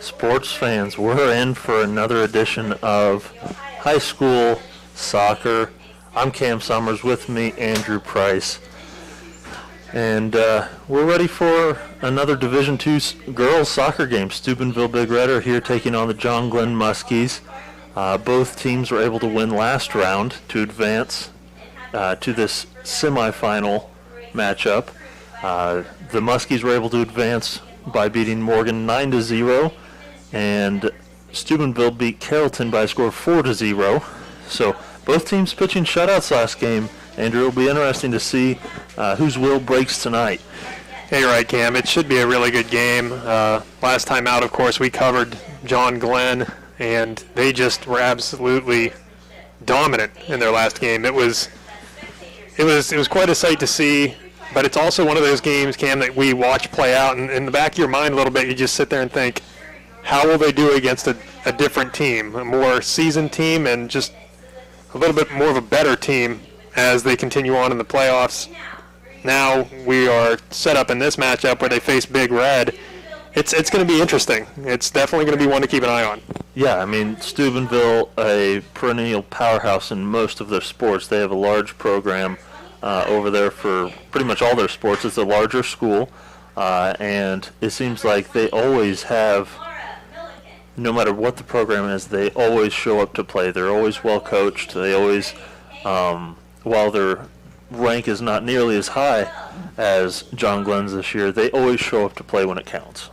Sports fans, we're in for another edition of high school soccer. I'm Cam Summers, with me Andrew Price, and we're ready for another Division II girls soccer game. Steubenville Big Red are here taking on the John Glenn Muskies. Both teams were able to win last round to advance to this semifinal matchup. The Muskies were able to advance by beating Morgan 9-0, and Steubenville beat Carrollton by a score of 4-0. So both teams pitching shutouts last game. Andrew, it'll be interesting to see whose will breaks tonight. Hey, you're right, Cam. It should be a really good game. Last time out, of course, we covered John Glenn, and they just were absolutely dominant in their last game. It was quite a sight to see. But it's also one of those games, Cam, that we watch play out, and in the back of your mind a little bit, you just sit there and think, how will they do against a different team, a more seasoned team, and just a little bit more of a better team as they continue on in the playoffs. Now we are set up in this matchup where they face Big Red. It's going to be interesting. It's definitely going to be one to keep an eye on. Yeah, I mean, Steubenville, a perennial powerhouse in most of their sports. They have a large program over there for pretty much all their sports. It's a larger school, and it seems like they always have, no matter what the program is, they always show up to play. They're always well coached. They always, while their rank is not nearly as high as John Glenn's this year, they always show up to play when it counts.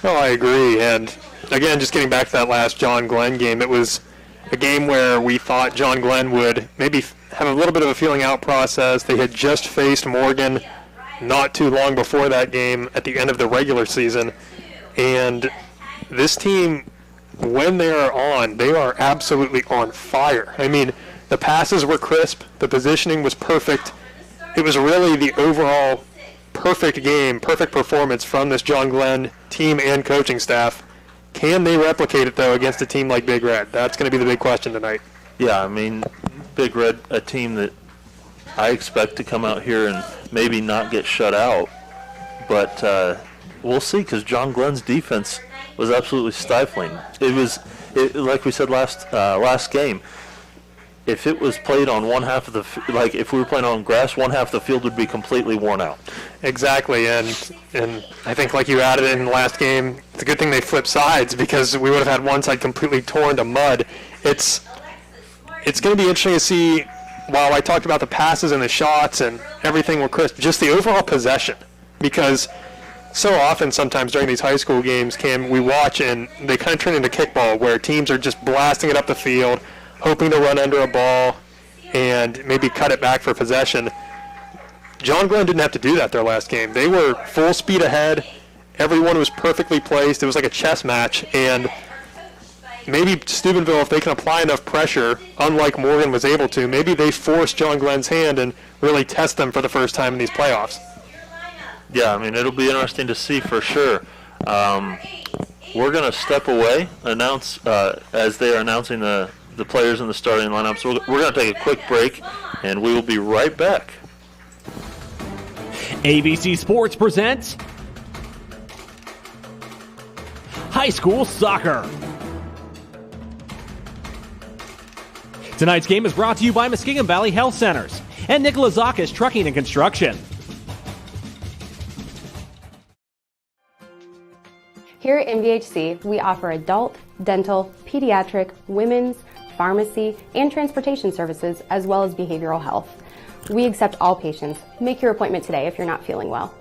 No, I agree. And again, just getting back to that last John Glenn game, it was a game where we thought John Glenn would maybe have a little bit of a feeling out process. They had just faced Morgan not too long before that game at the end of the regular season. And this team, when they are on, they are absolutely on fire. I mean, the passes were crisp. The positioning was perfect. It was really the overall perfect game, perfect performance from this John Glenn team and coaching staff. Can they replicate it, though, against a team like Big Red? That's going to be the big question tonight. Yeah, I mean, Big Red, a team that I expect to come out here and maybe not get shut out. But we'll see, because John Glenn's defense was absolutely stifling. Like we said last game, if it was played on one half of the, like if we were playing on grass, one half of the field would be completely worn out. Exactly, and I think like you added in the last game, it's a good thing they flipped sides because we would have had one side completely torn to mud. It's going to be interesting to see, while I talked about the passes and the shots and everything were crisp, just the overall possession, because so often sometimes during these high school games, Cam, we watch and they kind of turn into kickball where teams are just blasting it up the field, hoping to run under a ball and maybe cut it back for possession. John Glenn didn't have to do that their last game. They were full speed ahead. Everyone was perfectly placed. It was like a chess match. And maybe Steubenville, if they can apply enough pressure, unlike Morgan was able to, maybe they force John Glenn's hand and really test them for the first time in these playoffs. Yeah, I mean, it'll be interesting to see for sure. We're going to step away, as they are announcing the players in the starting lineup. So we're going to take a quick break, and we will be right back. ABC Sports presents High School Soccer. Tonight's game is brought to you by Muskingum Valley Health Centers and Nicolazakis Trucking and Construction. Here at MVHC, we offer adult, dental, pediatric, women's, pharmacy, and transportation services, as well as behavioral health. We accept all patients. Make your appointment today if you're not feeling well.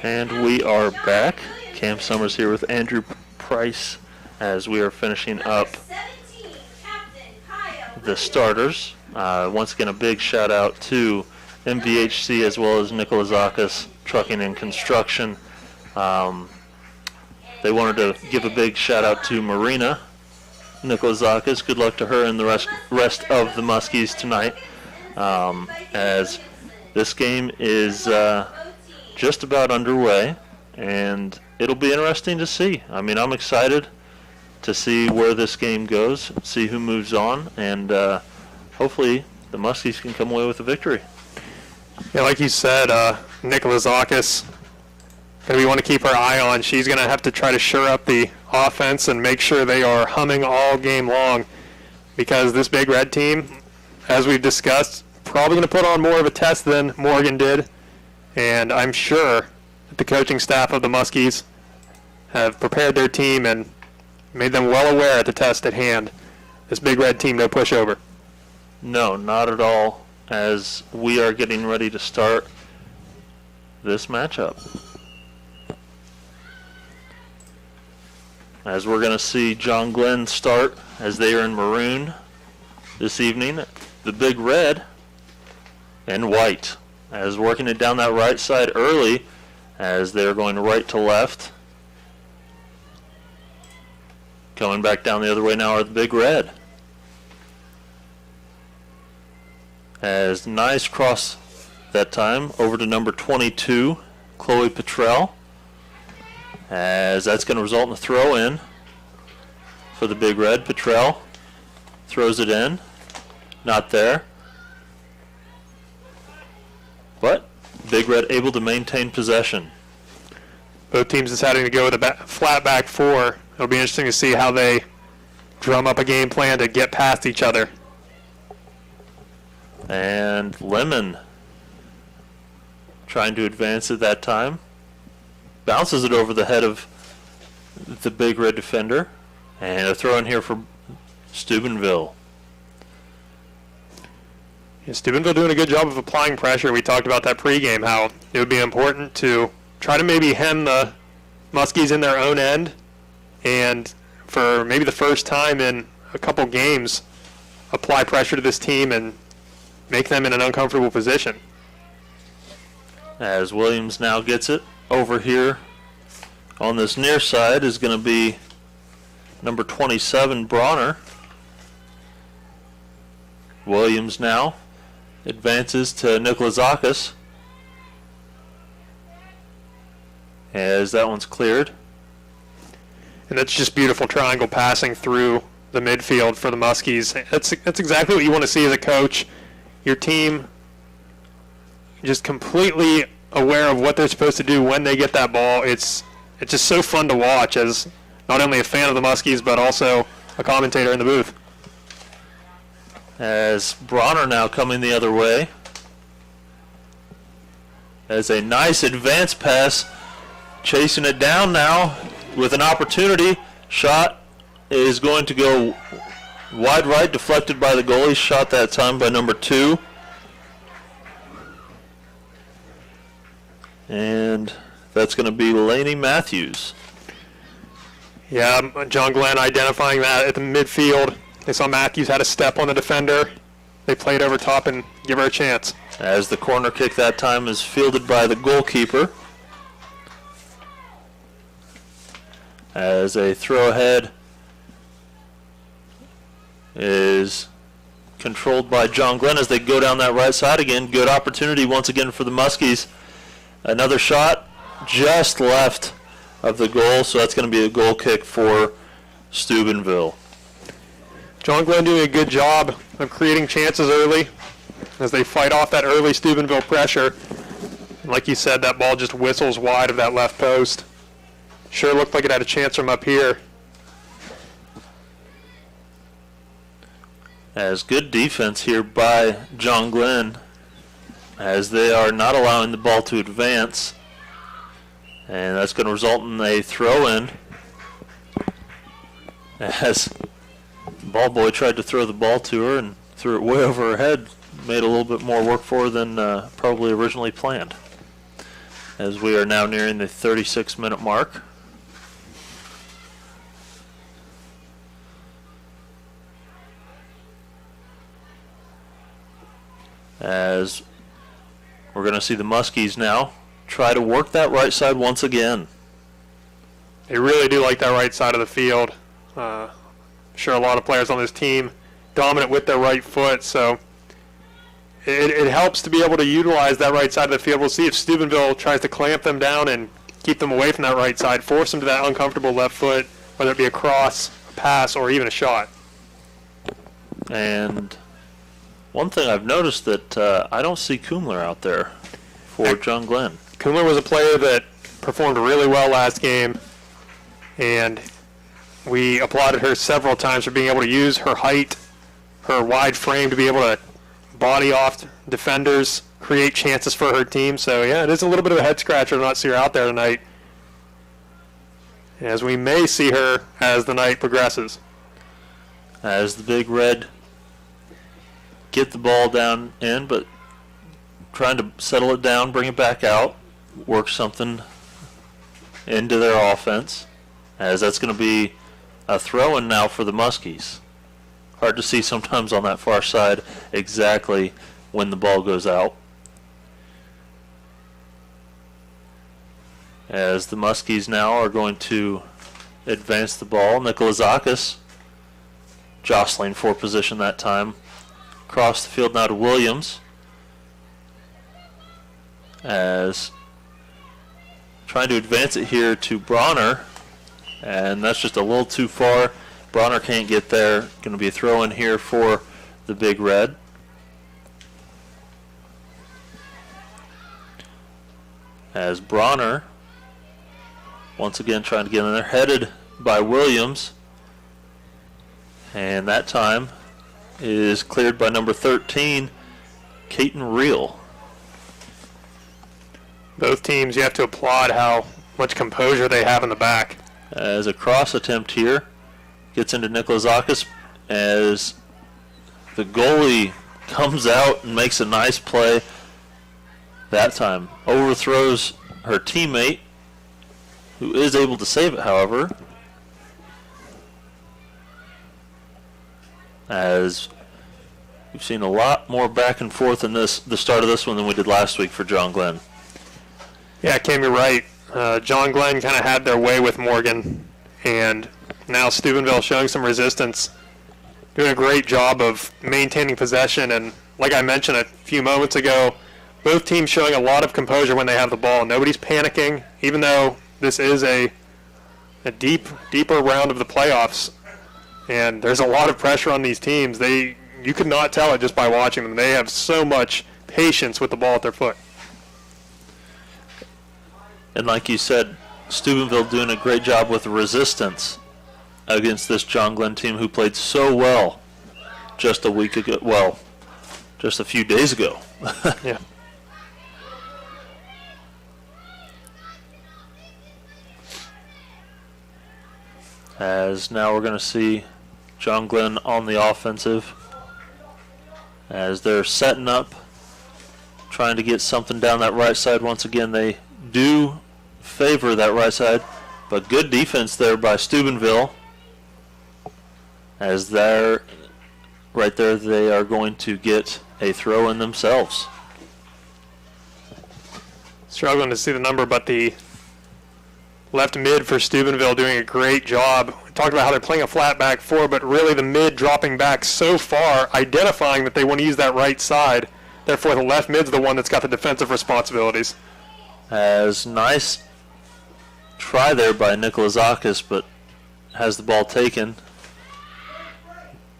And we are back. Cam Summers here with Andrew Price as we are finishing up the starters. Once again, a big shout out to MVHC as well as Nikolazakis Trucking and Construction. They wanted to give a big shout out to Marina Nikolazakis. Good luck to her and the rest of the Muskies tonight, as this game is just about underway, and it'll be interesting to see. I mean, I'm excited to see where this game goes, see who moves on, and hopefully the Muskies can come away with a victory. Yeah, like you said, Nikolazakis, we want to keep our eye on. She's going to have to try to shore up the offense and make sure they are humming all game long, because this Big Red team, as we've discussed, probably going to put on more of a test than Morgan did. And I'm sure that the coaching staff of the Muskies have prepared their team and made them well aware at the test at hand. This Big Red team, no pushover. No, not at all, as we are getting ready to start this matchup. As we're going to see John Glenn start, as they are in maroon this evening. The Big Red and white, as working it down that right side early, as they're going right to left. Coming back down the other way now are the Big Red. As nice cross that time over to number 22, Chloe Petrell, as that's going to result in a throw in for the Big Red. Petrell throws it in, not there, but Big Red able to maintain possession. Both teams deciding to go with a flat back four. It'll be interesting to see how they drum up a game plan to get past each other. And Lemon trying to advance at that time. Bounces it over the head of the Big Red defender. And a throw in here for Steubenville. Yeah, Steubenville doing a good job of applying pressure. We talked about that pregame, how it would be important to try to maybe hem the Muskies in their own end, and for maybe the first time in a couple games, apply pressure to this team and make them in an uncomfortable position. As Williams now gets it over here on this near side is going to be number 27, Bronner. Williams now advances to Nikolazakis, as that one's cleared. And that's just beautiful triangle passing through the midfield for the Muskies. That's exactly what you want to see as a coach. Your team just completely aware of what they're supposed to do when they get that ball. It's just so fun to watch as not only a fan of the Muskies, but also a commentator in the booth. As Bronner now coming the other way. As a nice advance pass, chasing it down now with an opportunity. Shot is going to go wide right, deflected by the goalie. Shot that time by number 2. And that's going to be Lainey Matthews. Yeah, John Glenn identifying that at the midfield. They saw Matthews had a step on the defender. They played over top and give her a chance. As the corner kick that time is fielded by the goalkeeper. As a throw ahead is controlled by John Glenn as they go down that right side again. Good opportunity once again for the Muskies. Another shot just left of the goal, so that's going to be a goal kick for Steubenville. John Glenn doing a good job of creating chances early as they fight off that early Steubenville pressure. And like you said, that ball just whistles wide of that left post. Sure looked like it had a chance from up here. As good defense here by John Glenn, as they are not allowing the ball to advance. And that's going to result in a throw-in, as ball boy tried to throw the ball to her and threw it way over her head. Made a little bit more work for her than probably originally planned. as we are now nearing the 36-minute mark. As we're going to see the Muskies now try to work that right side once again. They really do like that right side of the field. Sure, a lot of players on this team dominant with their right foot, so it helps to be able to utilize that right side of the field. We'll see if Steubenville tries to clamp them down and keep them away from that right side, force them to that uncomfortable left foot, whether it be a cross, a pass, or even a shot. And one thing I've noticed that I don't see Kumler out there for John Glenn. Kumler was a player that performed really well last game, and we applauded her several times for being able to use her height, her wide frame to be able to body off defenders, create chances for her team. So, yeah, it is a little bit of a head-scratcher to not see her out there tonight, as we may see her as the night progresses. As the Big Red get the ball down in, but trying to settle it down, bring it back out, work something into their offense, as that's going to be a throw-in now for the Muskies. Hard to see sometimes on that far side exactly when the ball goes out. As the Muskies now are going to advance the ball. Nikolazakis jostling for position that time. Across the field now to Williams. As trying to advance it here to Bronner. And that's just a little too far. Bronner can't get there. Going to be a throw in here for the Big Red. As Bronner once again trying to get in there, headed by Williams. And that time is cleared by number 13, Caton Reel. Both teams, you have to applaud how much composure they have in the back. As a cross attempt here, gets into Nikolazakis as the goalie comes out and makes a nice play. That time overthrows her teammate, who is able to save it, however. As we've seen a lot more back and forth in the start of this one than we did last week for John Glenn. Yeah, Cam, you're right. John Glenn kind of had their way with Morgan, and now Steubenville showing some resistance, doing a great job of maintaining possession. And like I mentioned a few moments ago, both teams showing a lot of composure when they have the ball. Nobody's panicking, even though this is a deeper round of the playoffs, and there's a lot of pressure on these teams. You could not tell it just by watching them. They have so much patience with the ball at their foot. And like you said, Steubenville doing a great job with resistance against this John Glenn team who played so well just a week ago. Well, just a few days ago. Yeah. As now we're going to see John Glenn on the offensive as they're setting up, trying to get something down that right side. Once again, they do favor that right side, but good defense there by Steubenville. As they're right there, they are going to get a throw in themselves. Struggling to see the number, but the left mid for Steubenville doing a great job. We talked about how they're playing a flat back four, but really the mid dropping back so far, identifying that they want to use that right side. Therefore, the left mid's the one that's got the defensive responsibilities. As nice try there by Nikolazakis, but has the ball taken.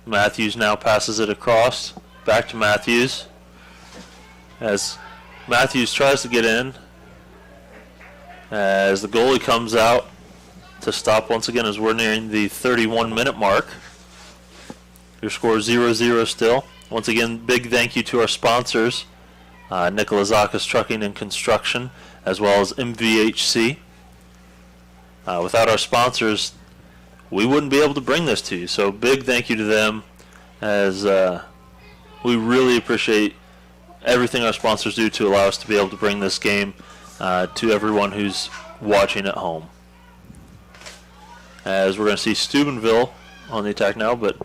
Matthews now passes it across. Back to Matthews. As Matthews tries to get in. As the goalie comes out to stop once again as we're nearing the 31-minute mark. Your score 0-0 still. Once again, big thank you to our sponsors, Nikolazakis Trucking and Construction, as well as MVHC. Without our sponsors, we wouldn't be able to bring this to you. So big thank you to them, as we really appreciate everything our sponsors do to allow us to be able to bring this game to everyone who's watching at home. As we're going to see Steubenville on the attack now, but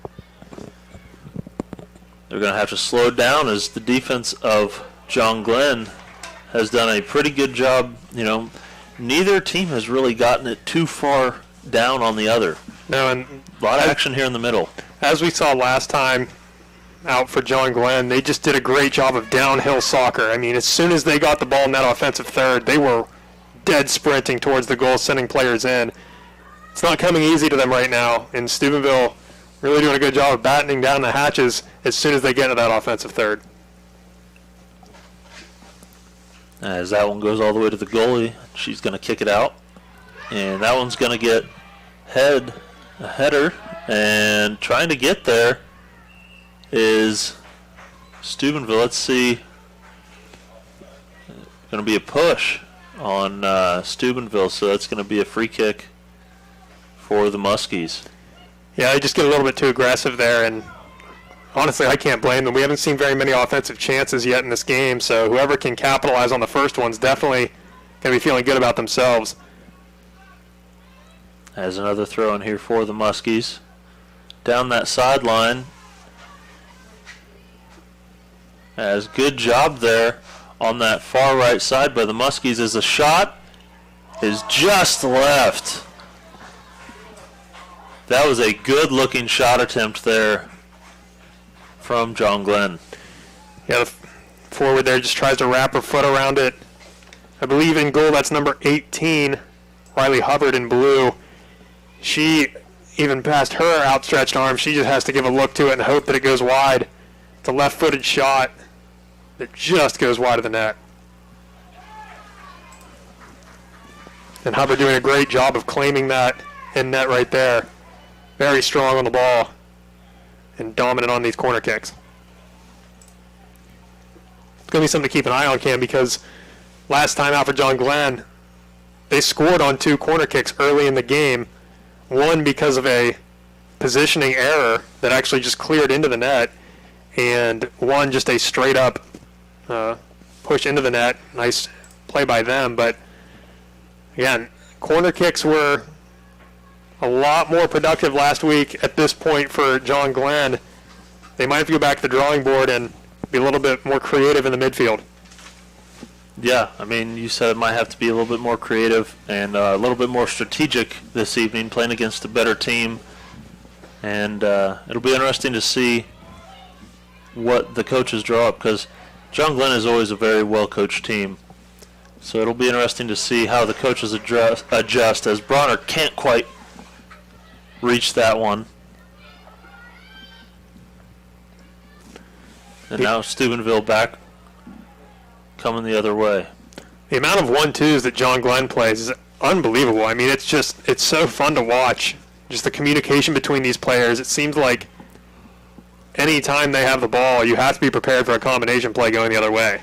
they're going to have to slow it down as the defense of John Glenn has done a pretty good job. Neither team has really gotten it too far down on the other. No, and a lot of action here in the middle. As we saw last time out for John Glenn, they just did a great job of downhill soccer. I mean, as soon as they got the ball in that offensive third, they were dead sprinting towards the goal, sending players in. It's not coming easy to them right now, and Steubenville really doing a good job of battening down the hatches as soon as they get into that offensive third. As that one goes all the way to the goalie, she's going to kick it out. And that one's going to get a header. And trying to get there is Steubenville. Let's see. Going to be a push on Steubenville, so that's going to be a free kick for the Muskies. Yeah, they just get a little bit too aggressive there, and honestly, I can't blame them. We haven't seen very many offensive chances yet in this game, so whoever can capitalize on the first one's definitely going to be feeling good about themselves. As another throw in here for the Muskies. Down that sideline. As good job there on that far right side by the Muskies as the shot is just left. That was a good looking shot attempt there from John Glenn. Yeah, the forward there just tries to wrap her foot around it. I believe in goal that's number 18, Riley Hubbard in blue. She, even past her outstretched arm, she just has to give a look to it and hope that it goes wide. It's a left-footed shot that just goes wide of the net. And Hubbard doing a great job of claiming that in net right there. Very strong on the ball and dominant on these corner kicks. It's going to be something to keep an eye on, Cam, because last time out for John Glenn, they scored on 2 corner kicks early in the game. One because of a positioning error that actually just cleared into the net, and one just a straight up push into the net. Nice play by them, but again, corner kicks were a lot more productive last week at this point for John Glenn. They might have to go back to the drawing board and be a little bit more creative in the midfield. Yeah, I mean, you said it might have to be a little bit more creative and a little bit more strategic this evening, playing against a better team. And it'll be interesting to see what the coaches draw up, because John Glenn is always a very well-coached team. So it'll be interesting to see how the coaches adjust as Bronner can't quite reach that one. And now Steubenville back coming the other way. The amount of 1-2s that John Glenn plays is unbelievable. I mean, it's so fun to watch. Just the communication between these players. It seems like any time they have the ball, you have to be prepared for a combination play going the other way.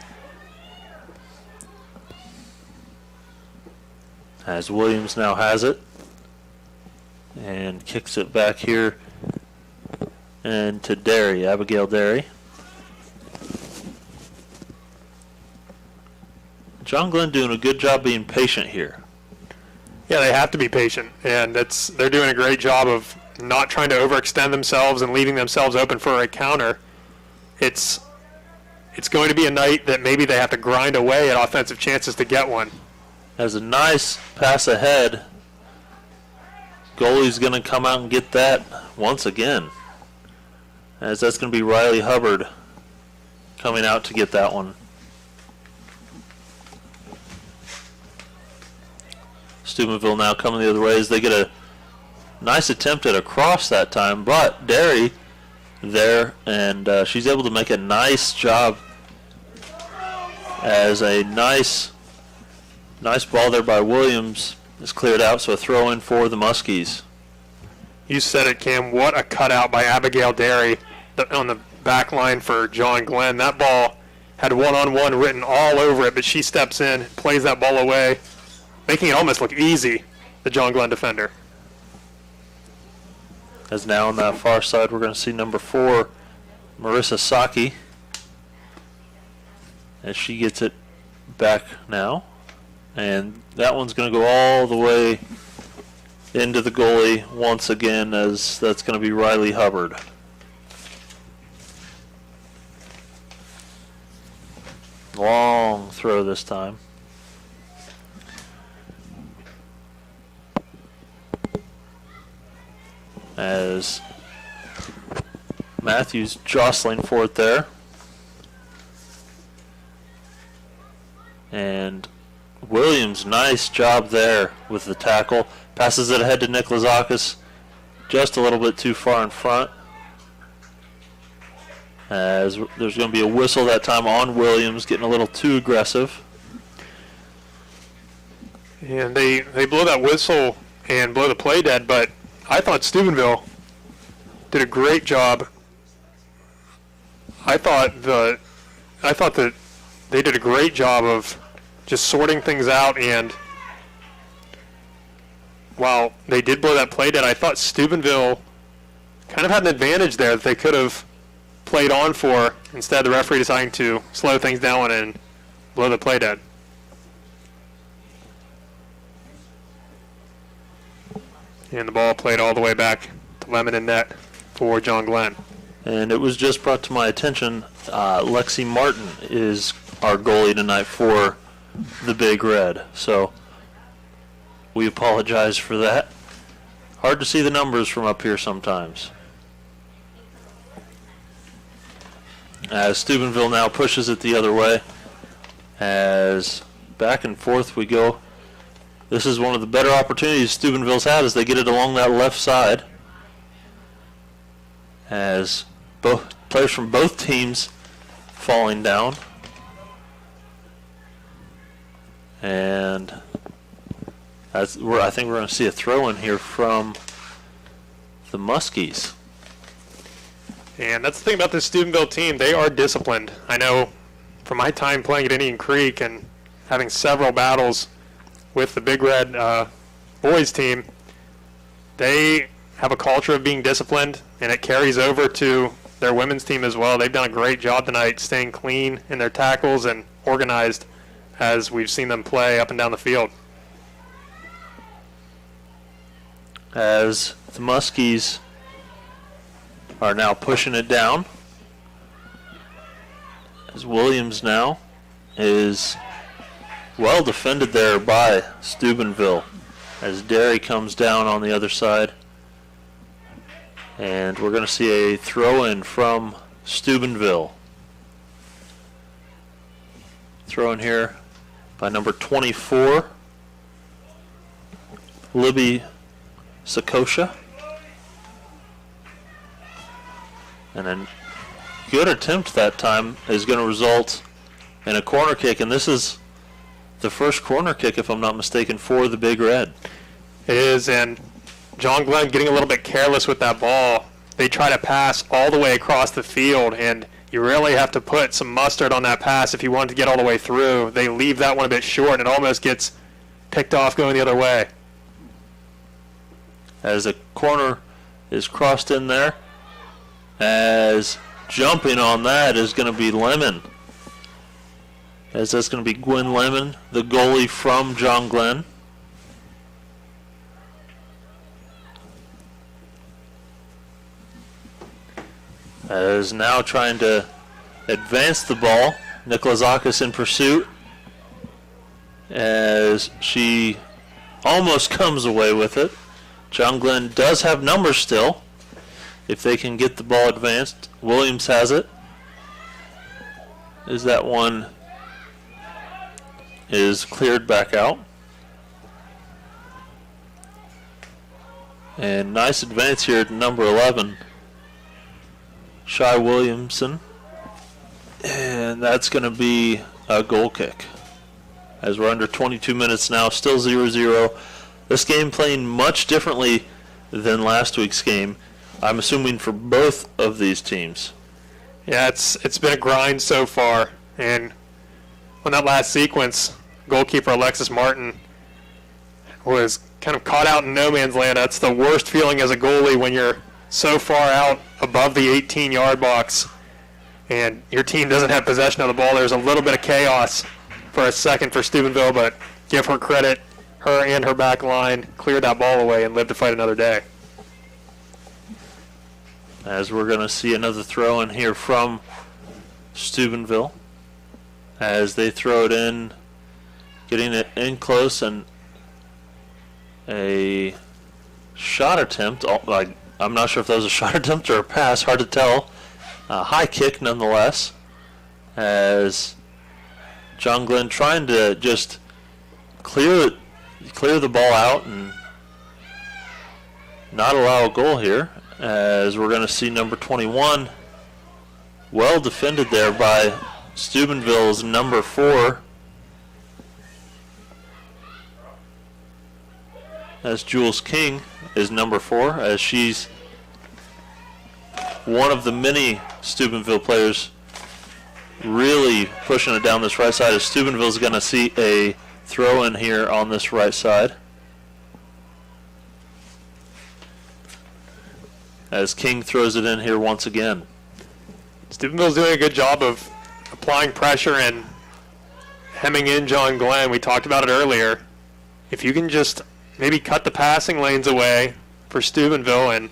As Williams now has it and kicks it back here and to Derry, Abigail Derry. John Glenn doing a good job being patient here. Yeah, they have to be patient, and they're doing a great job of not trying to overextend themselves and leaving themselves open for a counter. It's going to be a night that maybe they have to grind away at offensive chances to get one. Has a nice pass ahead. Goalie's going to come out and get that once again, as that's going to be Riley Hubbard coming out to get that one. Steubenville now coming the other way as they get a nice attempt at a cross that time, but Derry there, and she's able to make a nice job as a nice ball there by Williams is cleared out, so a throw in for the Muskies. You said it, Cam. What a cutout by Abigail Derry on the back line for John Glenn. That ball had one-on-one written all over it, but she steps in, plays that ball away, making it almost look easy, the John Glenn defender. As now on that far side, we're going to see number 4, Marissa Saki, as she gets it back now. And that one's going to go all the way into the goalie once again, as that's going to be Riley Hubbard. Long throw this time. As Matthews jostling for it there. And Williams, nice job there with the tackle. Passes it ahead to Nikolazakis, just a little bit too far in front. As there's going to be a whistle that time on Williams, getting a little too aggressive. And they blow that whistle and blow the play dead, but I thought Steubenville did a great job. I thought that they did a great job of just sorting things out, and while they did blow that play dead, I thought Steubenville kind of had an advantage there that they could have played on for, instead the referee deciding to slow things down and blow the play dead. And the ball played all the way back to Lemon and net for John Glenn. And it was just brought to my attention, Lexi Martin is our goalie tonight for the Big Red. So we apologize for that. Hard to see the numbers from up here sometimes. As Steubenville now pushes it the other way. As back and forth we go. This is one of the better opportunities Steubenville's had as they get it along that left side. As both players from both teams falling down. And I think we're going to see a throw in here from the Muskies. And that's the thing about this Steubenville team. They are disciplined. I know from my time playing at Indian Creek and having several battles with the Big Red boys team, they have a culture of being disciplined, and it carries over to their women's team as well. They've done a great job tonight staying clean in their tackles and organized as we've seen them play up and down the field. As the Muskies are now pushing it down. As Williams now is well defended there by Steubenville. As Derry comes down on the other side. And we're going to see a throw-in from Steubenville. Throw in here by number 24, Libby Sakosha. And a good attempt that time is going to result in a corner kick. And this is the first corner kick, if I'm not mistaken, for the Big Red. It is, and John Glenn getting a little bit careless with that ball. They try to pass all the way across the field, and you really have to put some mustard on that pass if you want to get all the way through. They leave that one a bit short, and it almost gets picked off going the other way. As the corner is crossed in there, as jumping on that is going to be Lemon. As that's going to be Gwen Lemon, the goalie from John Glenn. As now trying to advance the ball. Nikolazakis in pursuit. As she almost comes away with it. John Glenn does have numbers still. If they can get the ball advanced. Williams has it. As that one is cleared back out. And nice advance here at number 11. Shy Williamson. And that's going to be a goal kick. As we're under 22 minutes now, still 0-0. This game playing much differently than last week's game, I'm assuming for both of these teams. Yeah, it's been a grind so far. And on that last sequence, goalkeeper Alexis Martin was kind of caught out in no man's land. That's the worst feeling as a goalie when you're so far out above the 18-yard box and your team doesn't have possession of the ball. There's a little bit of chaos for a second for Steubenville, but give her credit. Her and her back line cleared that ball away and lived to fight another day. As we're going to see another throw in here from Steubenville. As they throw it in, getting it in close, and a shot attempt. I'm not sure if that was a shot attempt or a pass. Hard to tell. A high kick nonetheless. As John Glenn trying to just clear the ball out and not allow a goal here, as we're going to see number 21 well defended there by Steubenville's number 4, as Jules King is number 4, as she's one of the many Steubenville players really pushing it down this right side, as Steubenville's going to see a throw in here on this right side. As King throws it in here once again. Steubenville's doing a good job of applying pressure and hemming in John Glenn. We talked about it earlier. If you can just maybe cut the passing lanes away for Steubenville, and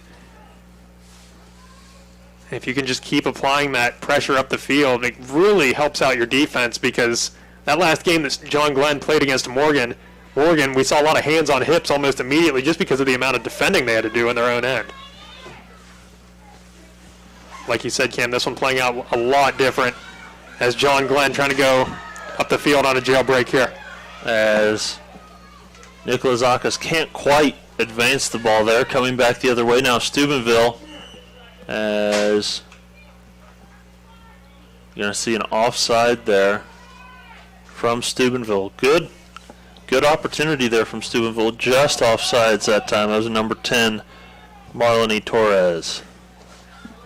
if you can just keep applying that pressure up the field, it really helps out your defense, because that last game that John Glenn played against Morgan, we saw a lot of hands on hips almost immediately just because of the amount of defending they had to do on their own end. Like you said, Cam, this one playing out a lot different, as John Glenn trying to go up the field on a jailbreak here. As Nicola Zakas can't quite advance the ball there, coming back the other way now. Steubenville, as you're going to see an offside there from Steubenville. Good opportunity there from Steubenville, just offsides that time. That was number 10, Marlene Torres.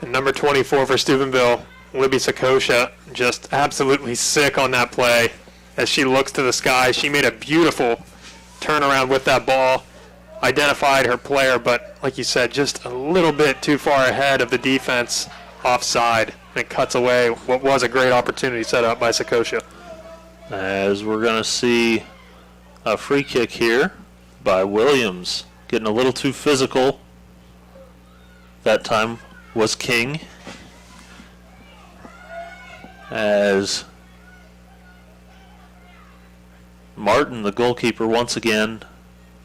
And number 24 for Steubenville, Libby Sakosha, just absolutely sick on that play. As she looks to the sky, she made a beautiful turnaround with that ball, identified her player, but like you said, just a little bit too far ahead of the defense offside. And it cuts away what was a great opportunity set up by Sakosha. As we're going to see a free kick here by Williams, getting a little too physical. That time was King, as Martin, the goalkeeper, once again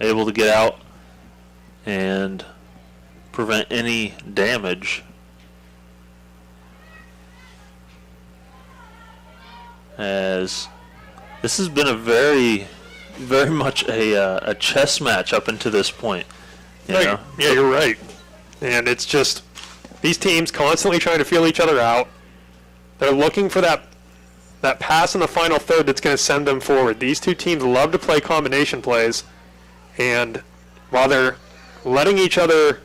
able to get out and prevent any damage. As this has been a very much a chess match up until this point. Yeah, you're right. And it's just these teams constantly trying to feel each other out. They're looking for that pass in the final third that's going to send them forward. These two teams love to play combination plays, and while they're letting each other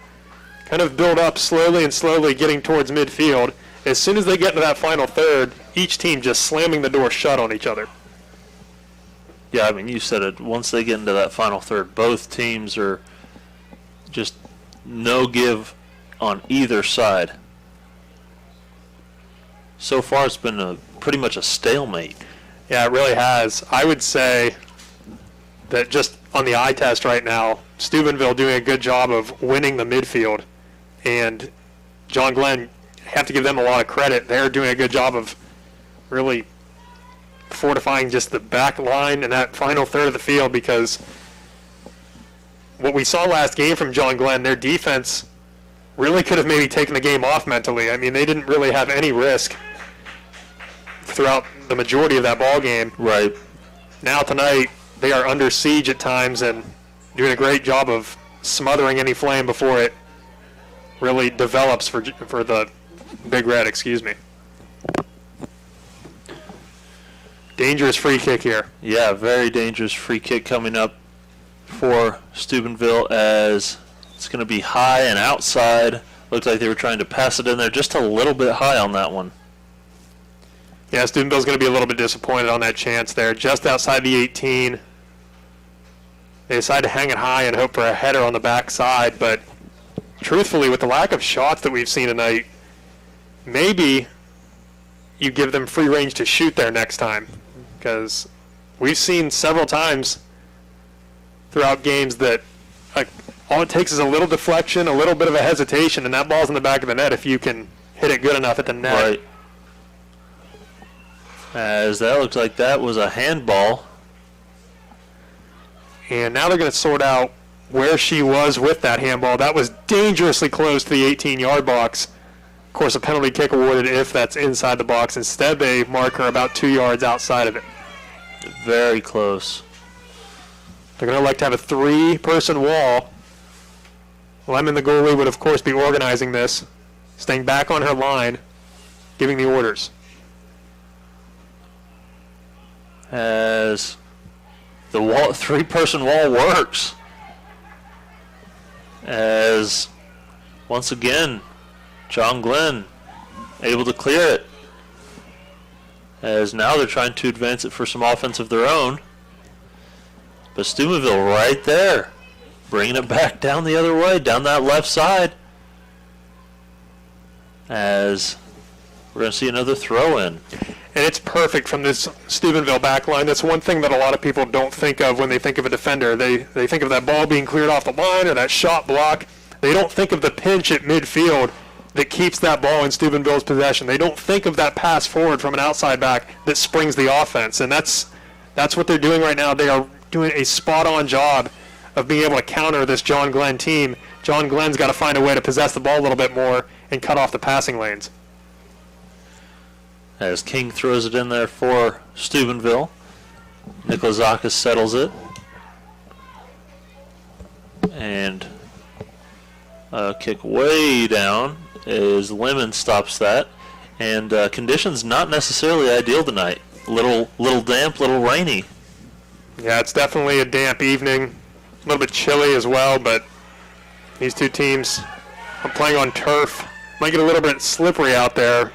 kind of build up slowly getting towards midfield, as soon as they get into that final third, each team just slamming the door shut on each other. Yeah, I mean, you said it. Once they get into that final third, both teams are just no give on either side. So far, it's been pretty much a stalemate. Yeah, it really has. I would say that just on the eye test right now, Steubenville doing a good job of winning the midfield, and John Glenn, have to give them a lot of credit. They're doing a good job of really fortifying just the back line and that final third of the field, because what we saw last game from John Glenn, their defense really could have maybe taken the game off mentally. I mean, they didn't really have any risk throughout the majority of that ball game. Right. Now tonight, they are under siege at times and doing a great job of smothering any flame before it really develops for the Big Red, excuse me. Dangerous free kick here. Yeah, very dangerous free kick coming up for Steubenville, as it's going to be high and outside. Looked like they were trying to pass it in there just a little bit high on that one. Yeah, Steubenville's going to be a little bit disappointed on that chance there. Just outside the 18. They decide to hang it high and hope for a header on the backside, but truthfully, with the lack of shots that we've seen tonight, maybe you give them free range to shoot there next time, because we've seen several times throughout games that all it takes is a little deflection, a little bit of a hesitation, and that ball's in the back of the net if you can hit it good enough at the net. Right. As that looks like that was a handball. And now they're going to sort out where she was with that handball. That was dangerously close to the 18-yard box. Of course, a penalty kick awarded if that's inside the box. Instead, they mark her about 2 yards outside of it. Very close. They're going to like to have a 3-person wall. Lemon, the goalie, would, of course, be organizing this, staying back on her line, giving the orders. As the 3-person wall works. As, once again, John Glenn able to clear it. As now they're trying to advance it for some offense of their own. But Steubenville right there, bringing it back down the other way, down that left side. As we're going to see another throw in. And it's perfect from this Steubenville back line. That's one thing that a lot of people don't think of when they think of a defender. They think of that ball being cleared off the line or that shot block. They don't think of the pinch at midfield that keeps that ball in Steubenville's possession. They don't think of that pass forward from an outside back that springs the offense. And that's what they're doing right now. They are doing a spot-on job of being able to counter this John Glenn team. John Glenn's got to find a way to possess the ball a little bit more and cut off the passing lanes. As King throws it in there for Steubenville. Nikolazakis settles it. And a kick way down as Lemon stops that. And conditions not necessarily ideal tonight. Little damp, little rainy. Yeah, it's definitely a damp evening. A little bit chilly as well, but these two teams are playing on turf. Might get a little bit slippery out there.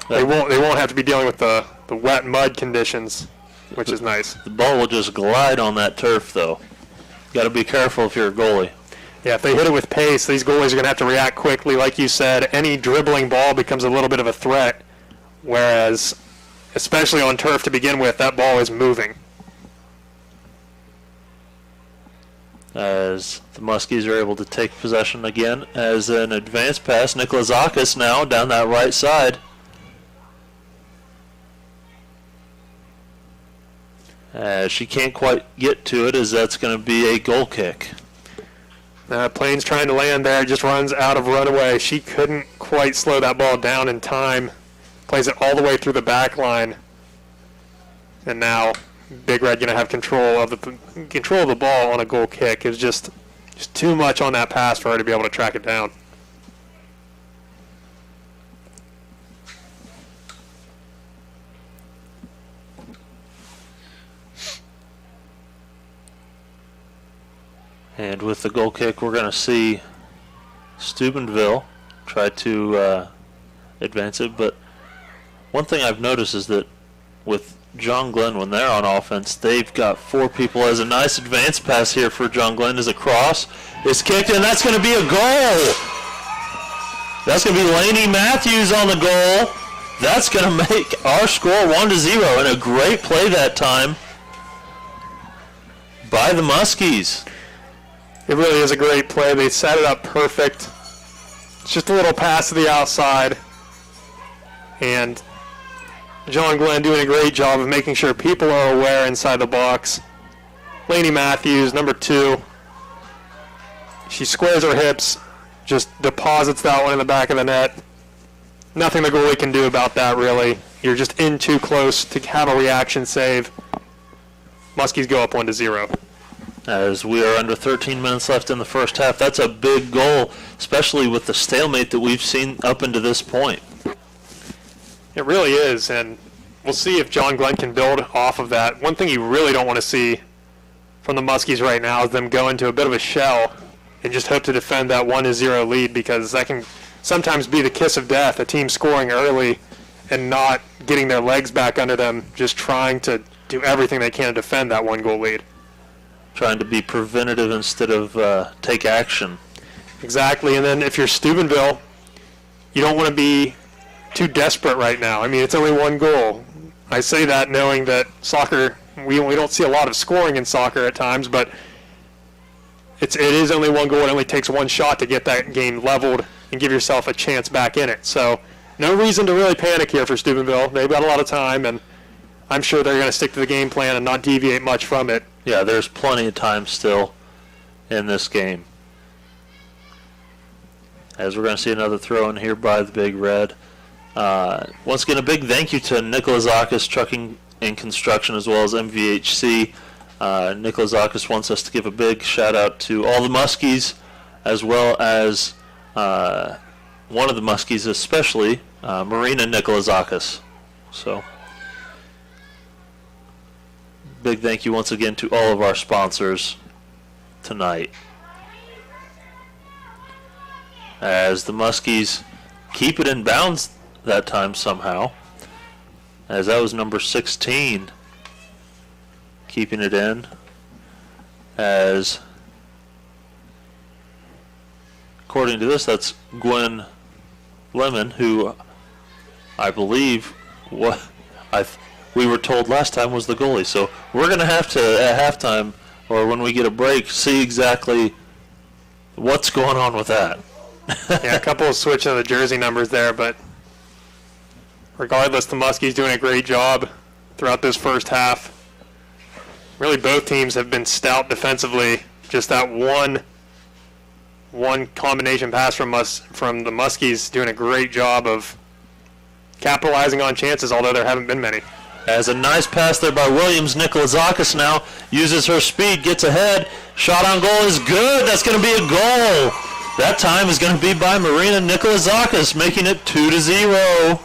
They won't have to be dealing with the wet mud conditions, which is nice. The ball will just glide on that turf, though. Got to be careful if you're a goalie. Yeah, if they hit it with pace, these goalies are going to have to react quickly. Like you said, any dribbling ball becomes a little bit of a threat, whereas, especially on turf to begin with, that ball is moving. As the Muskies are able to take possession again as an advance pass. Nikolazakis now down that right side. She can't quite get to it as that's going to be a goal kick. Plains trying to land there, just runs out of runaway. She couldn't quite slow that ball down in time. Plays it all the way through the back line. And now Big Red going to have control of the ball on a goal kick. It was just too much on that pass for her to be able to track it down. And with the goal kick, we're going to see Steubenville try to advance it. But one thing I've noticed is that with John Glenn, when they're on offense, they've got 4 people. As a nice advance pass here for John Glenn as a cross is kicked, and that's going to be a goal. That's going to be Lainey Matthews on the goal. That's going to make our score 1-0, and a great play that time by the Muskies. It really is a great play. They set it up perfect. It's just a little pass to the outside. And John Glenn doing a great job of making sure people are aware inside the box. Lainey Matthews, number 2. She squares her hips, just deposits that one in the back of the net. Nothing the goalie can do about that, really. You're just in too close to have a reaction save. Muskies go up 1-0. As we are under 13 minutes left in the first half. That's a big goal, especially with the stalemate that we've seen up into this point. It really is, and we'll see if John Glenn can build off of that. One thing you really don't want to see from the Muskies right now is them go into a bit of a shell and just hope to defend that 1-0 lead, because that can sometimes be the kiss of death, a team scoring early and not getting their legs back under them, just trying to do everything they can to defend that 1-goal lead. Trying to be preventative instead of take action. Exactly, and then if you're Steubenville, you don't want to be too desperate right now. I mean, it's only 1 goal. I say that knowing that soccer We don't see a lot of scoring in soccer at times, but it is only one goal. It only takes one shot to get that game leveled and give yourself a chance back in it. So no reason to really panic here for Steubenville. They've got a lot of time, and I'm sure they're going to stick to the game plan and not deviate much from it. Yeah, there's plenty of time still in this game. As we're going to see another throw in here by the Big Red. Once again, a big thank you to Nikolazakis Trucking and Construction as well as MVHC. Nikolazakis wants us to give a big shout out to all the Muskies as well as one of the Muskies especially, Marina Nikolazakis. So big thank you once again to all of our sponsors tonight. As the Muskies keep it in bounds that time somehow, as that was number 16 keeping it in, as according to this, that's Gwen Lemon, who I believe we were told last time was the goalie. So we're going to have to, at halftime or when we get a break, see exactly what's going on with that. Yeah, a couple of switching of the jersey numbers there, but regardless, the Muskies doing a great job throughout this first half. Really, both teams have been stout defensively. Just that one combination pass from the Muskies doing a great job of capitalizing on chances, although there haven't been many. As a nice pass there by Williams, Nikolazakis now uses her speed, gets ahead. Shot on goal is good. That's going to be a goal. That time is going to be by Marina Nikolazakis, making it 2-0.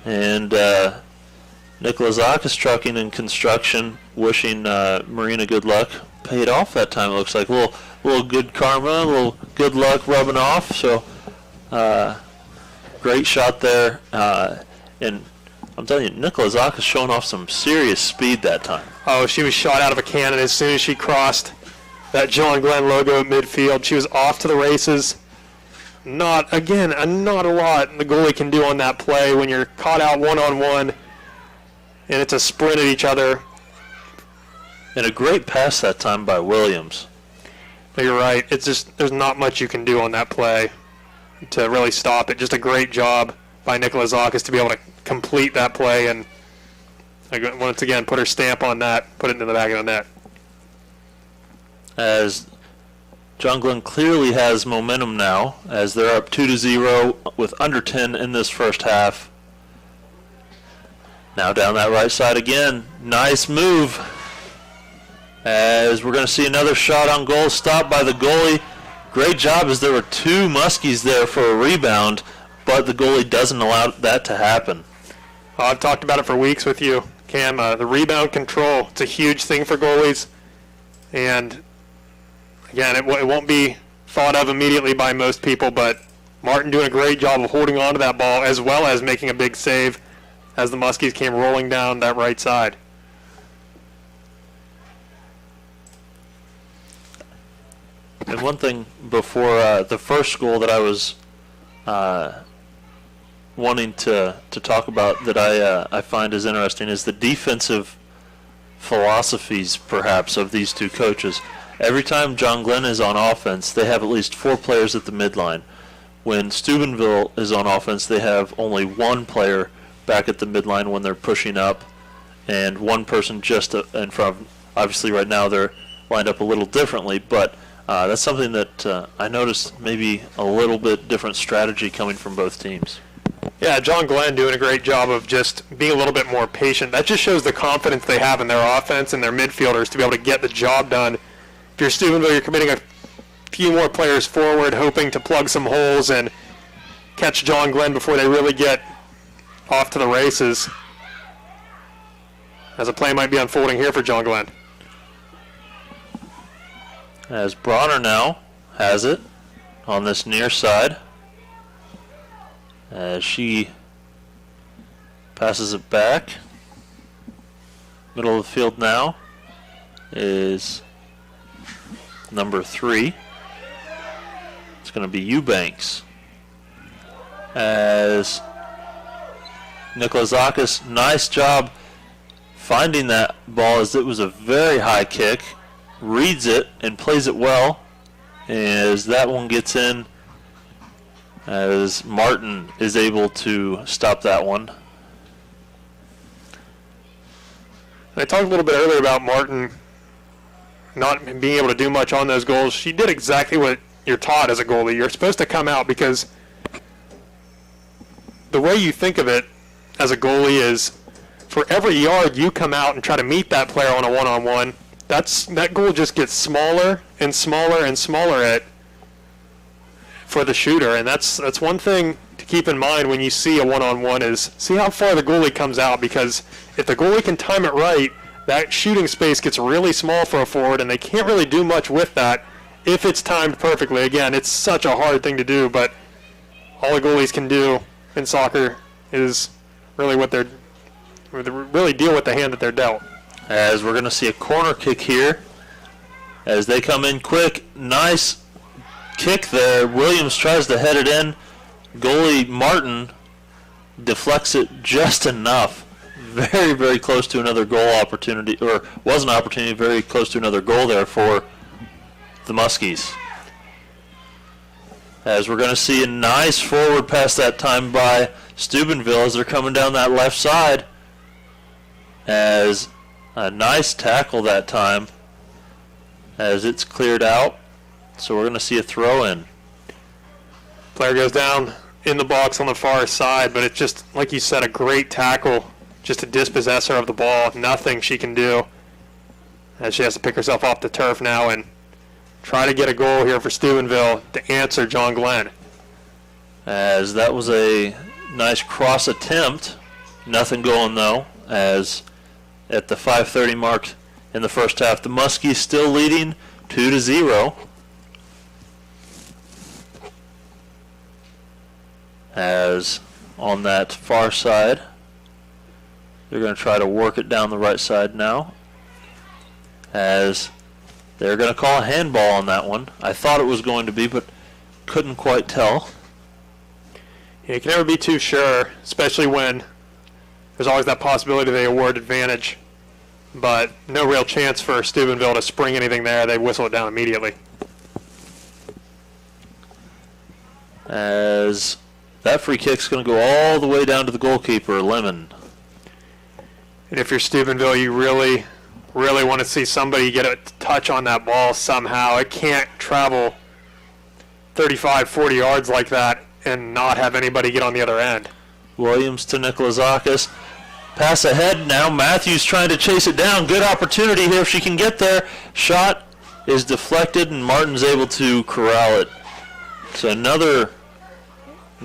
And Nikolazakis Trucking and Construction wishing Marina good luck. Paid off that time, it looks like. A little good karma, a little good luck rubbing off. So great shot there. And I'm telling you, Nikolazakis showing off some serious speed that time. Oh, she was shot out of a cannon as soon as she crossed that John Glenn logo at midfield. She was off to the races. Not a lot the goalie can do on that play when you're caught out one-on-one and it's a sprint at each other. And a great pass that time by Williams. You're right. It's just there's not much you can do on that play to really stop it. Just a great job by Nikolazakis to be able to complete that play and once again put her stamp on that, put it into the back of the net. As John Glenn clearly has momentum now, as they're up 2-0 with under 10 in this first half. Now down that right side again. Nice move. As we're going to see another shot on goal stopped by the goalie. Great job, as there were two Muskies there for a rebound, but the goalie doesn't allow that to happen. I've talked about it for weeks with you, Cam. The rebound control, it's a huge thing for goalies. And again, it won't be thought of immediately by most people, but Martin doing a great job of holding on to that ball as well as making a big save as the Muskies came rolling down that right side. And one thing before the first goal that I was wanting to talk about that I find is interesting is the defensive philosophies, perhaps, of these two coaches. Every time John Glenn is on offense, they have at least 4 players at the midline. When Steubenville is on offense, they have only 1 player back at the midline when they're pushing up, and 1 person just in front of. Obviously, right now they're lined up a little differently, but that's something that I noticed maybe a little bit different strategy coming from both teams. Yeah, John Glenn doing a great job of just being a little bit more patient. That just shows the confidence they have in their offense and their midfielders to be able to get the job done. If you're Steubenville, you're committing a few more players forward, hoping to plug some holes and catch John Glenn before they really get off to the races. As a play might be unfolding here for John Glenn. As Bronner now has it on this near side. As she passes it back. Middle of the field now is number 3. It's going to be Eubanks. As Nikolazakis, nice job finding that ball as it was a very high kick. Reads it and plays it well as that one gets in, as Martin is able to stop that one. I talked a little bit earlier about Martin not being able to do much on those goals. She did exactly what you're taught as a goalie. You're supposed to come out, because the way you think of it as a goalie is for every yard you come out and try to meet that player on a one-on-one, that goal just gets smaller and smaller and smaller for the shooter. And that's one thing to keep in mind when you see a one-on-one, is see how far the goalie comes out, because if the goalie can time it right, that shooting space gets really small for a forward, and they can't really do much with that if it's timed perfectly. Again, it's such a hard thing to do, but all the goalies can do in soccer is really really deal with the hand that they're dealt. As we're going to see a corner kick here as they come in quick. Nice kick there. Williams tries to head it in. Goalie Martin deflects it just enough. Very, very close to another goal opportunity, or was an opportunity, very close to another goal there for the Muskies. As we're going to see a nice forward pass that time by Steubenville as they're coming down that left side. As a nice tackle that time as it's cleared out. So we're going to see a throw in. Player goes down in the box on the far side, but it's just, like you said, a great tackle just to dispossess her of the ball. Nothing she can do, as she has to pick herself off the turf now and try to get a goal here for Steubenville to answer John Glenn. As that was a nice cross attempt. Nothing going though, as at the 5:30 mark in the first half, the Muskies still leading 2-0. As on that far side, they're going to try to work it down the right side now, as they're going to call a handball on that one. I thought it was going to be, but couldn't quite tell. Yeah, you can never be too sure, especially when there's always that possibility they award advantage, but no real chance for Steubenville to spring anything there. They whistle it down immediately. As that free kick's going to go all the way down to the goalkeeper, Lemon. And if you're Steubenville, you really, really want to see somebody get a touch on that ball somehow. It can't travel 35, 40 yards like that and not have anybody get on the other end. Williams to Nikolazakis. Pass ahead now. Matthews trying to chase it down. Good opportunity here if she can get there. Shot is deflected, and Martin's able to corral it. So another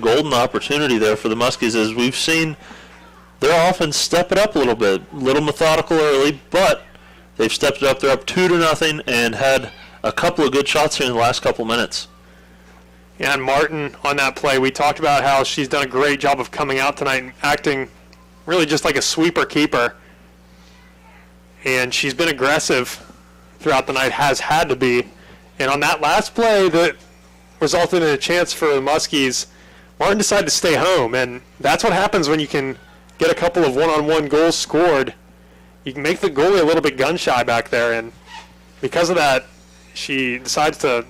golden opportunity there for the Muskies, as we've seen their offense step it up a little bit. A little methodical early, but they've stepped it up. They're up 2-0 and had a couple of good shots here in the last couple minutes. Yeah, and Martin on that play, we talked about how she's done a great job of coming out tonight and acting really just like a sweeper keeper. And she's been aggressive throughout the night, has had to be. And on that last play that resulted in a chance for the Muskies, Martin decided to stay home. And that's what happens when you can get a couple of one-on-one goals scored. You can make the goalie a little bit gun-shy back there. And because of that, she decides to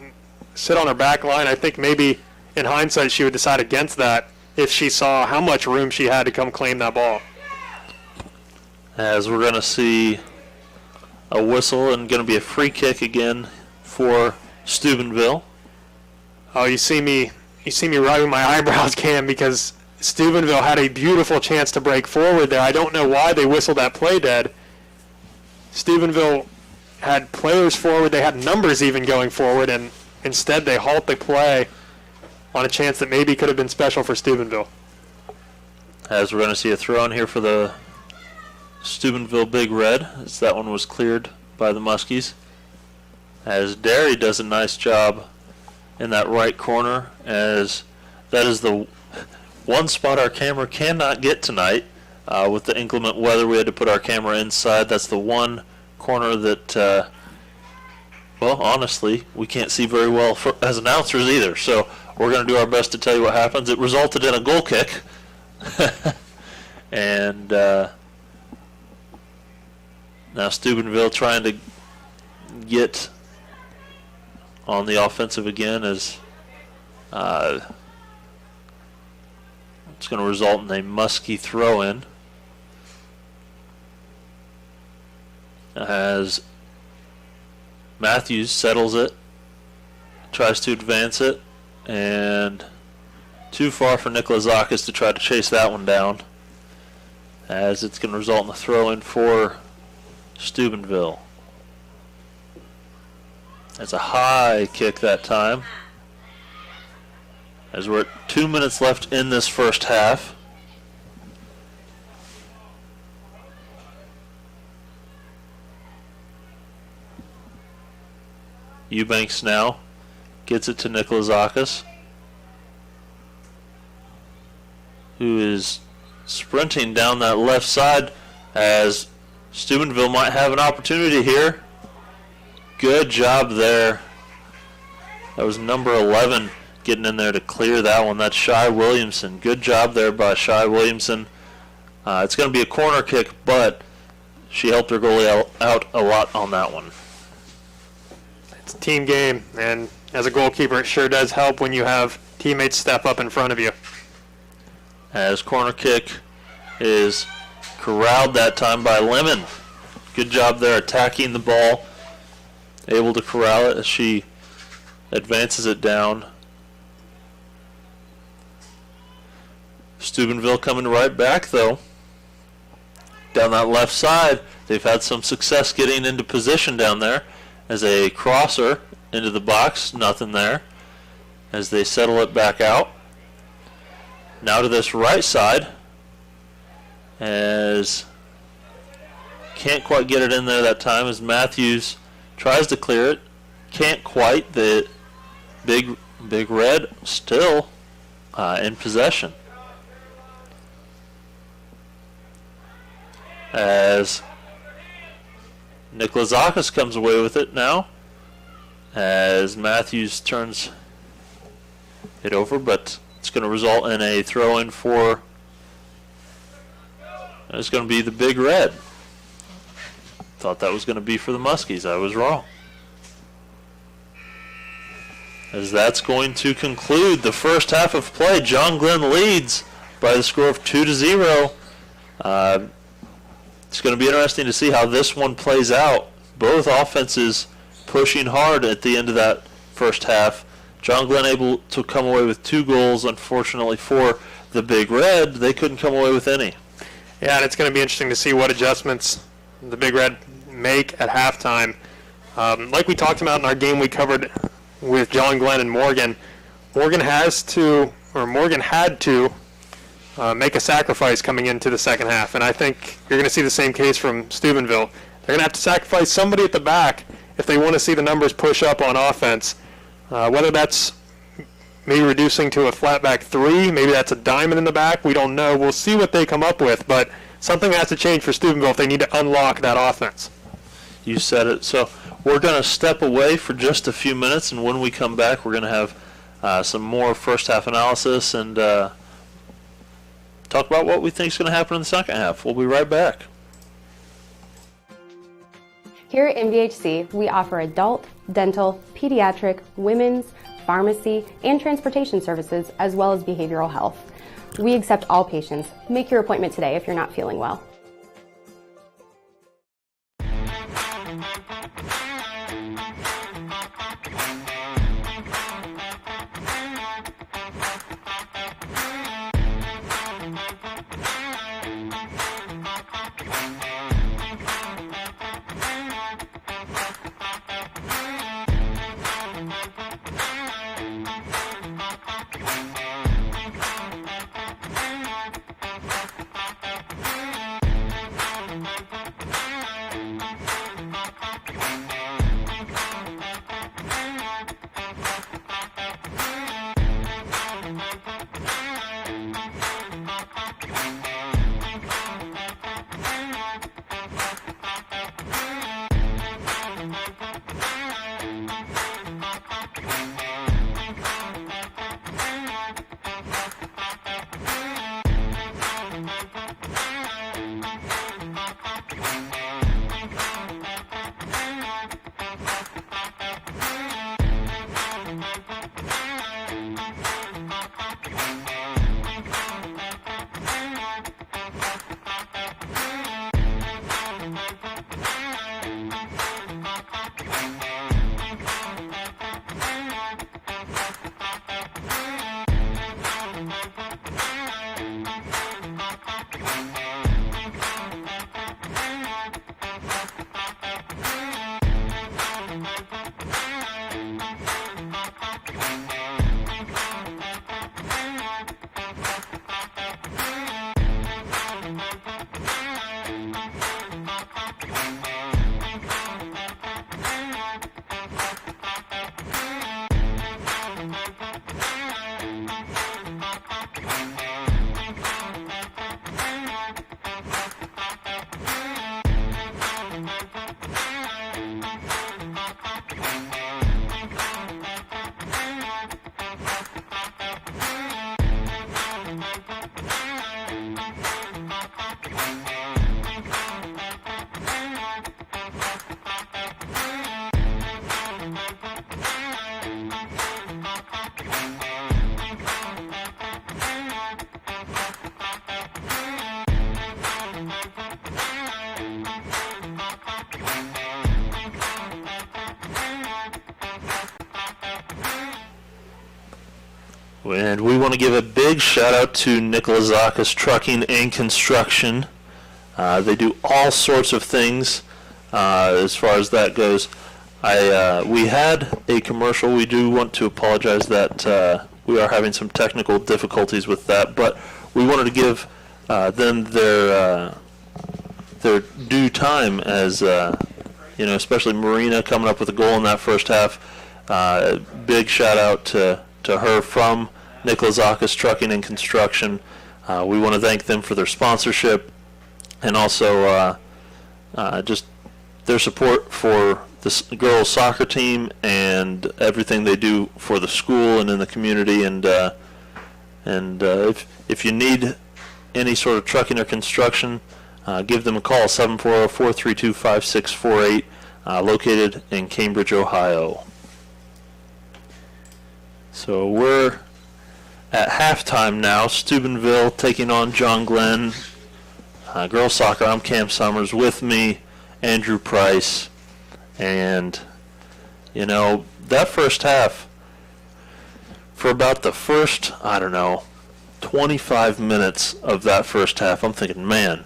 sit on her back line. I think maybe in hindsight she would decide against that if she saw how much room she had to come claim that ball. As we're going to see a whistle and going to be a free kick again for Steubenville. Oh, you see me rubbing my eyebrows, Cam, because Steubenville had a beautiful chance to break forward there. I don't know why they whistled that play dead. Steubenville had players forward, they had numbers even going forward, and instead they halt the play on a chance that maybe could have been special for Steubenville. As we're going to see a throw in here for the Steubenville Big Red, as that one was cleared by the Muskies. As Derry does a nice job in that right corner, as that is the one spot our camera cannot get tonight. With the inclement weather, we had to put our camera inside. That's the one corner that, well, honestly, we can't see very well as announcers either. So we're going to do our best to tell you what happens. It resulted in a goal kick. And now Steubenville trying to get on the offensive again as it's going to result in a Muskie throw-in as Matthews settles it, tries to advance it, and too far for Nikolazakis to try to chase that one down, as it's going to result in a throw-in for Steubenville. That's a high kick that time, as we're at 2 minutes left in this first half. Eubanks now gets it to Nikolazakis, who is sprinting down that left side as Steubenville might have an opportunity here. Good job there. That was number 11 getting in there to clear that one. That's Shy Williamson. Good job there by Shy Williamson. It's going to be a corner kick, but she helped her goalie out a lot on that one. It's a team game, and as a goalkeeper, it sure does help when you have teammates step up in front of you. As corner kick is corralled that time by Lemon. Good job there attacking the ball. Able to corral it as she advances it down. Steubenville coming right back though. Down that left side, they've had some success getting into position down there as a crosser into the box. Nothing there as they settle it back out. Now to this right side as can't quite get it in there that time as Matthews tries to clear it. Can't quite. The big red still in possession. As Nikolazakis comes away with it now as Matthews turns it over, but it's going to result in a throw-in for, it's going to be the Big Red. Thought that was going to be for the Muskies. I was wrong. As that's going to conclude the first half of play. John Glenn leads by the score of 2-0. It's going to be interesting to see how this one plays out. Both offenses pushing hard at the end of that first half. John Glenn able to come away with 2 goals. Unfortunately for the Big Red, they couldn't come away with any. Yeah, and it's going to be interesting to see what adjustments the Big Red make at halftime. Like we talked about in our game we covered with John Glenn and Morgan, Morgan had to make a sacrifice coming into the second half, and I think you're going to see the same case from Steubenville. They're going to have to sacrifice somebody at the back if they want to see the numbers push up on offense. Whether that's maybe reducing to a flat back 3, maybe that's a diamond in the back, we don't know. We'll see what they come up with, but something has to change for Steubenville if they need to unlock that offense. You said it. So we're going to step away for just a few minutes, and when we come back, we're going to have some more first half analysis and talk about what we think is going to happen in the second half. We'll be right back. Here at MVHC, we offer adult, dental, pediatric, women's, pharmacy, and transportation services, as well as behavioral health. We accept all patients. Make your appointment today if you're not feeling well. And we want to give a big shout out to Nicolazakis Trucking and Construction. They do all sorts of things as far as that goes. We had a commercial. We do want to apologize that we are having some technical difficulties with that, but we wanted to give them their due time as especially Marina coming up with a goal in that first half. Big shout out to her from Nicolazakis Trucking and Construction. We want to thank them for their sponsorship and also just their support for the girls soccer team and everything they do for the school and in the community. And if you need any sort of trucking or construction, give them a call, 740-432-5648, located in Cambridge, Ohio. So we're at halftime now. Steubenville taking on John Glenn. Girls soccer, I'm Cam Summers. With me, Andrew Price. And, that first half, for about the first, 25 minutes of that first half, I'm thinking, man,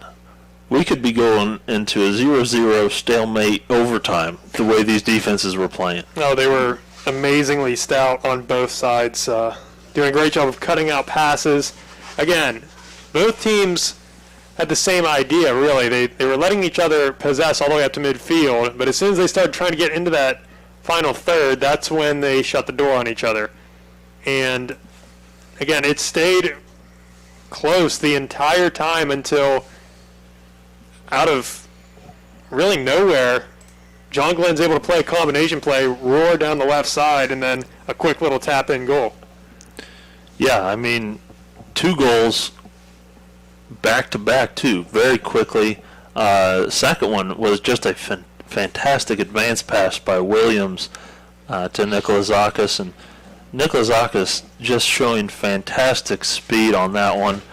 we could be going into a 0-0 stalemate overtime the way these defenses were playing. No, they were amazingly stout on both sides, doing a great job of cutting out passes. Again, both teams had the same idea, really. They were letting each other possess all the way up to midfield, but as soon as they started trying to get into that final third, that's when they shut the door on each other. And, again, it stayed close the entire time until, out of really nowhere, John Glenn's able to play a combination play, roar down the left side, and then a quick little tap-in goal. Yeah, 2 goals back-to-back, too, very quickly. Second one was just a fantastic advance pass by Williams to Nicolazakis, and Nicolazakis just showing fantastic speed on that one.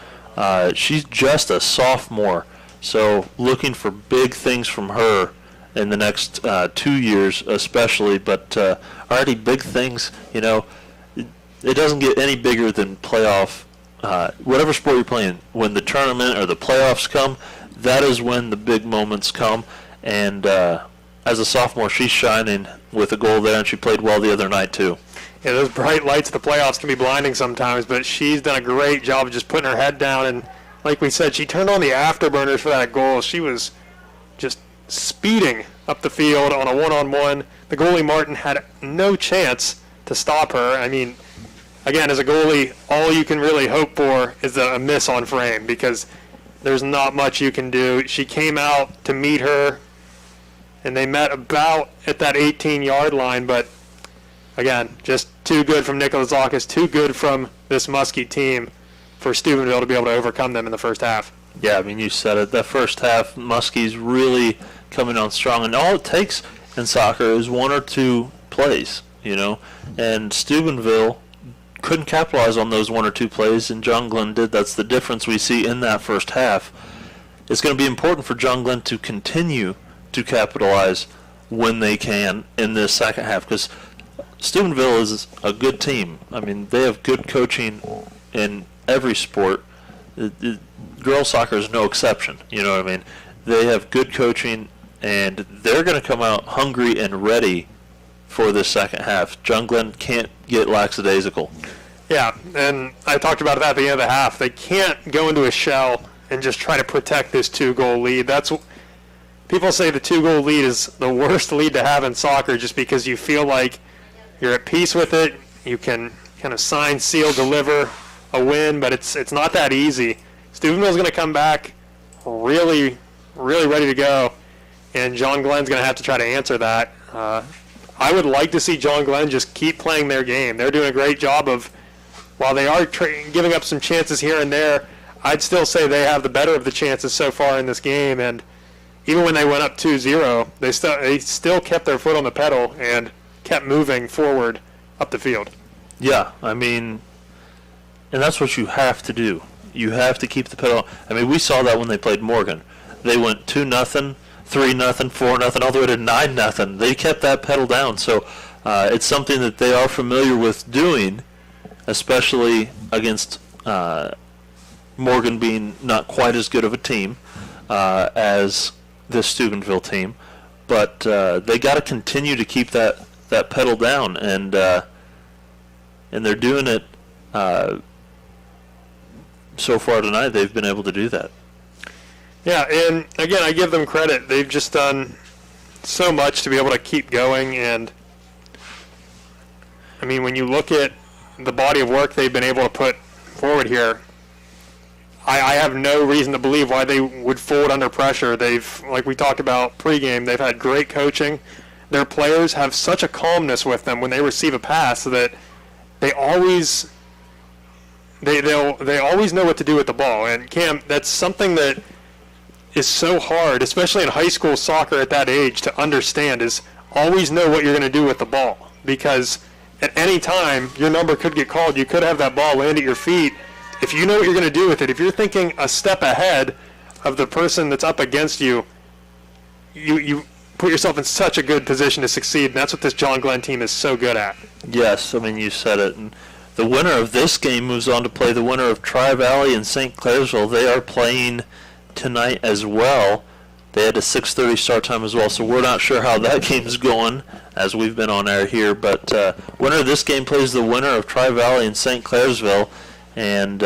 She's just a sophomore, so looking for big things from her in the next 2 years especially, but already big things. It doesn't get any bigger than playoff. Whatever sport you're playing, when the tournament or the playoffs come, that is when the big moments come. And as a sophomore, she's shining with a goal there, and she played well the other night too. Yeah, those bright lights of the playoffs can be blinding sometimes, but she's done a great job of just putting her head down. And like we said, she turned on the afterburners for that goal. She was just speeding up the field on a one-on-one. The goalie, Martin, had no chance to stop her. Again, as a goalie, all you can really hope for is a miss on frame because there's not much you can do. She came out to meet her, and they met about at that 18-yard line. But, again, just too good from Nicolazakis, too good from this Muskie team for Steubenville to be able to overcome them in the first half. Yeah, you said it. That first half, Muskie's really coming on strong. And all it takes in soccer is 1 or 2 plays, And Steubenville couldn't capitalize on those 1 or 2 plays, and John Glenn did. That's the difference we see in that first half. It's going to be important for John Glenn to continue to capitalize when they can in this second half, because Steubenville is a good team. They have good coaching in every sport. Girls soccer is no exception. They have good coaching, and they're going to come out hungry and ready for this second half. John Glenn can't get lackadaisical. Yeah, and I talked about that at the end of the half. They can't go into a shell and just try to protect this 2-goal lead. People say the 2-goal lead is the worst lead to have in soccer just because you feel like you're at peace with it. You can kind of sign, seal, deliver a win, but it's not that easy. Steubenville's going to come back really, really ready to go, and John Glenn's going to have to try to answer that. I would like to see John Glenn just keep playing their game. They're doing a great job of, while they are giving up some chances here and there, I'd still say they have the better of the chances so far in this game. And even when they went up 2-0, they still kept their foot on the pedal and kept moving forward up the field. Yeah, and that's what you have to do. You have to keep the pedal. We saw that when they played Morgan. They went 2-0. 3-0, 4-0, all the way to 9-0. They kept that pedal down, so it's something that they are familiar with doing. especially against Morgan being not quite as good of a team as this Steubenville team. But they got to continue to keep that pedal down, and they're doing it so far tonight. They've been able to do that. Yeah, and again, I give them credit. They've just done so much to be able to keep going, and I mean, when you look at the body of work they've been able to put forward here, I have no reason to believe why they would fold under pressure. They've, like we talked about pregame, they've had great coaching. Their players have such a calmness with them when they receive a pass that they always they always know what to do with the ball. And Cam, that's something that is so hard, especially in high school soccer at that age, to understand, is always know what you're going to do with the ball, because at any time your number could get called. You could have that ball land at your feet. If you know what you're going to do with it, if you're thinking a step ahead of the person that's up against you, you put yourself in such a good position to succeed, and that's what this John Glenn team is so good at. Yes, I mean, you said it. And the winner of this game moves on to play the winner of Tri-Valley and St. Clairsville. They are playing tonight as well. They had a 6:30 start time as well, so we're not sure how that game's going as we've been on air here. But winner of this game plays the winner of Tri-Valley and St. Clairsville. And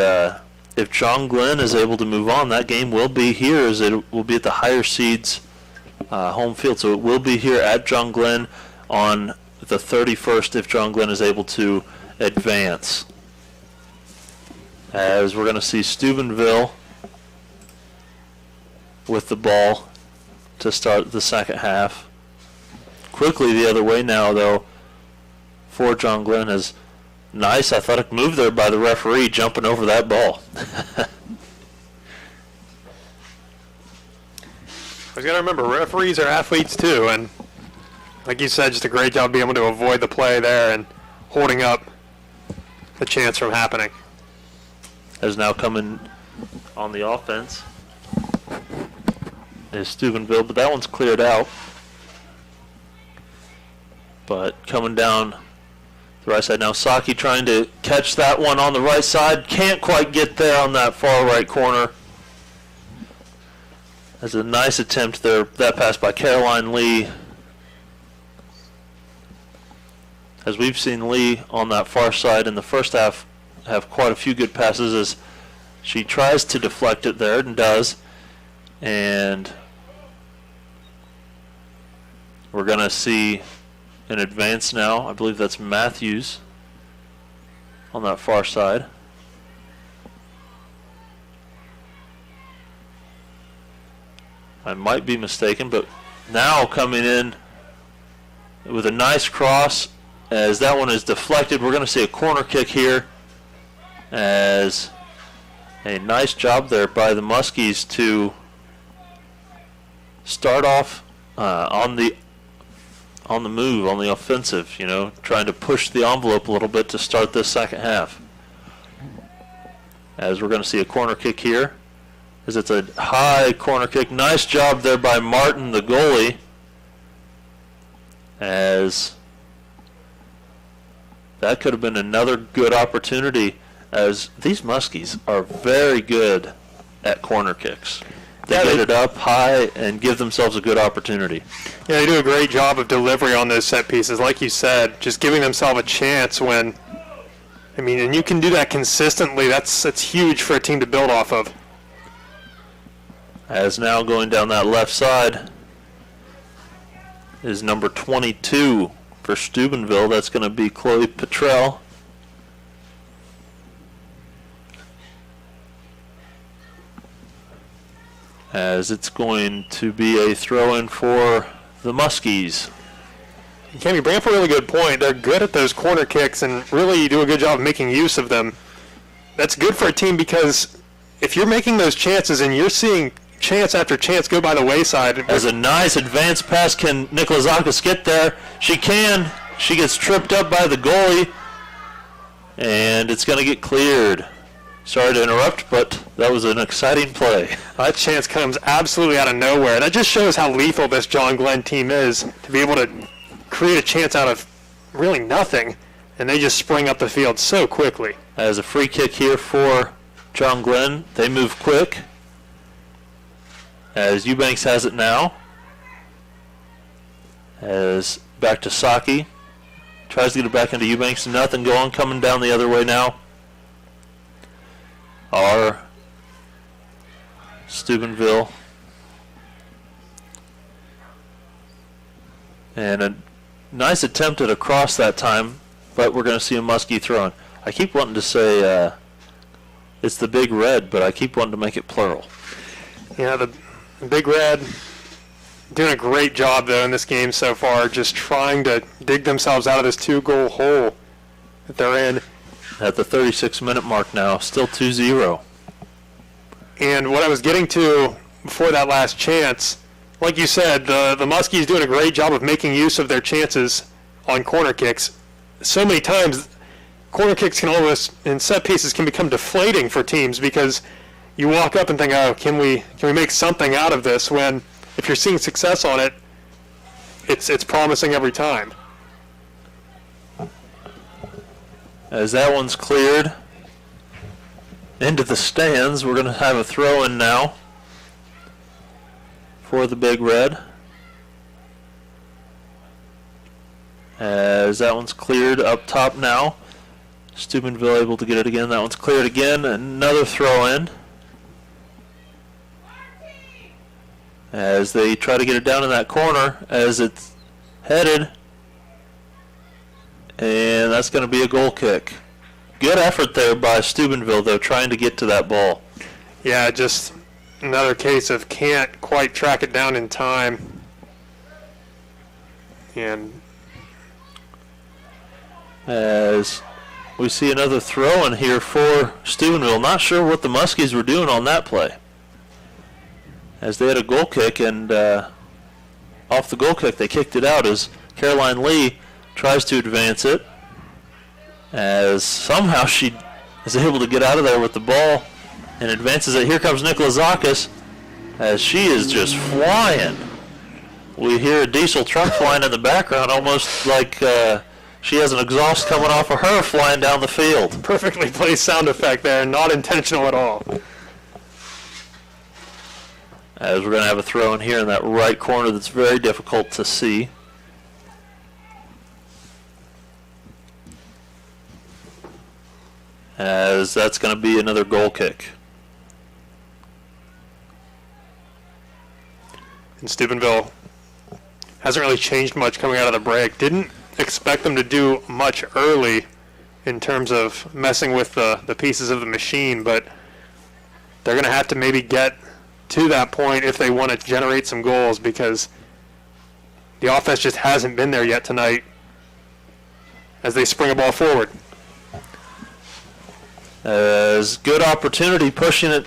if John Glenn is able to move on, that game will be here, as it will be at the higher seeds home field. So it will be here at John Glenn on the 31st if John Glenn is able to advance. As we're going to see Steubenville with the ball to start the second half. Quickly the other way now, though, for John Glenn. Is nice athletic move there by the referee, jumping over that ball. I was going to remember, referees are athletes too, and like you said, just a great job being able to avoid the play there and holding up the chance from happening. As now coming on the offense is Steubenville, but that one's cleared out. But coming down the right side now, Saki trying to catch that one on the right side. Can't quite get there on that far right corner. That's a nice attempt there, that pass by Caroline Lee. As we've seen Lee on that far side in the first half have quite a few good passes, as she tries to deflect it there and does. And we're going to see an advance now. I believe that's Matthews on that far side. I might be mistaken, but now coming in with a nice cross, as that one is deflected. We're going to see a corner kick here, as a nice job there by the Muskies to start off on the move, on the offensive, you know, trying to push the envelope a little bit to start this second half. As we're going to see a corner kick here, as it's a high corner kick. Nice job there by Martin, the goalie, as that could have been another good opportunity, as these Muskies are very good at corner kicks. They get it up high and give themselves a good opportunity. Yeah, they do a great job of delivery on those set pieces. Like you said, just giving themselves a chance when, I mean, and you can do that consistently. That's huge for a team to build off of. As now going down that left side is number 22 for Steubenville. That's going to be Chloe Petrell. As it's going to be a throw-in for the Muskies. Cam, you bring up a really good point. They're good at those corner kicks and really do a good job of making use of them. That's good for a team, because if you're making those chances and you're seeing chance after chance go by the wayside. As a nice advanced pass, can Nikolazakis get there? She can. She gets tripped up by the goalie, and it's going to get cleared. Sorry to interrupt, but that was an exciting play. That chance comes absolutely out of nowhere. That just shows how lethal this John Glenn team is, to be able to create a chance out of really nothing and they just spring up the field so quickly. As a free kick here for John Glenn. They move quick. As Eubanks has it now. As back to Saki. Tries to get it back into Eubanks. Nothing going. Coming down the other way now are Steubenville. And a nice attempt at a cross that time, but we're going to see a Muskie throwing. I keep wanting to say it's the Big Red, but I keep wanting to make it plural. Yeah, the Big Red doing a great job, though, in this game so far, just trying to dig themselves out of this 2-goal hole that they're in. At the 36-minute mark now, still 2-0. And what I was getting to before that last chance, like you said, the Muskies doing a great job of making use of their chances on corner kicks. So many times, corner kicks can almost, and set pieces can become deflating for teams because you walk up and think, oh, can we make something out of this? When if you're seeing success on it, it's promising every time. As that one's cleared into the stands, we're going to have a throw-in now for the Big Red. As that one's cleared up top now. Steubenville able to get it again. That one's cleared again. Another throw-in. As they try to get it down in that corner as it's headed. And that's going to be a goal kick. Good effort there by Steubenville, though, trying to get to that ball. Yeah, just another case of can't quite track it down in time. And as we see another throw in here for Steubenville. Not sure what the Muskies were doing on that play. As they had a goal kick, and off the goal kick they kicked it out as Caroline Lee tries to advance it. As somehow she is able to get out of there with the ball and advances it. Here comes Nicola Zakis as she is just flying. We hear a diesel truck flying in the background, almost like she has an exhaust coming off of her flying down the field. perfectly placed sound effect there, not intentional at all. As we're going to have a throw in here in that right corner that's very difficult to see. As that's going to be another goal kick. And Steubenville hasn't really changed much coming out of the break. Didn't expect them to do much early in terms of messing with the pieces of the machine, but they're going to have to maybe get to that point if they want to generate some goals, because the offense just hasn't been there yet tonight as they spring a ball forward. As good opportunity pushing it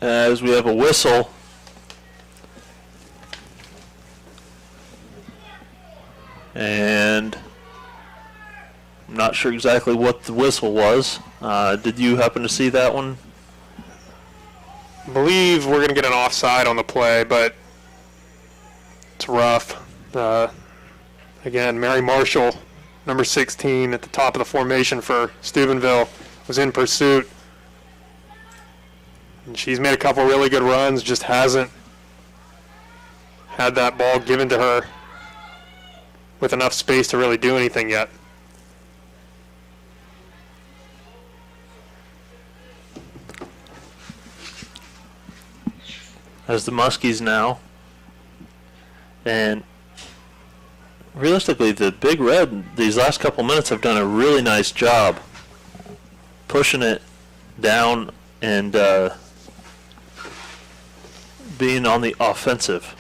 as we have a whistle. And I'm not sure exactly what the whistle was. Did you happen to see that one? I believe we're going to get an offside on the play, but it's rough. Again, Mary Marshall, number 16, at the top of the formation for Steubenville, was in pursuit. And she's made a couple really good runs, just hasn't had that ball given to her with enough space to really do anything yet. As the Muskies now. And realistically, the Big Red, these last couple minutes, have done a really nice job pushing it down and being on the offensive.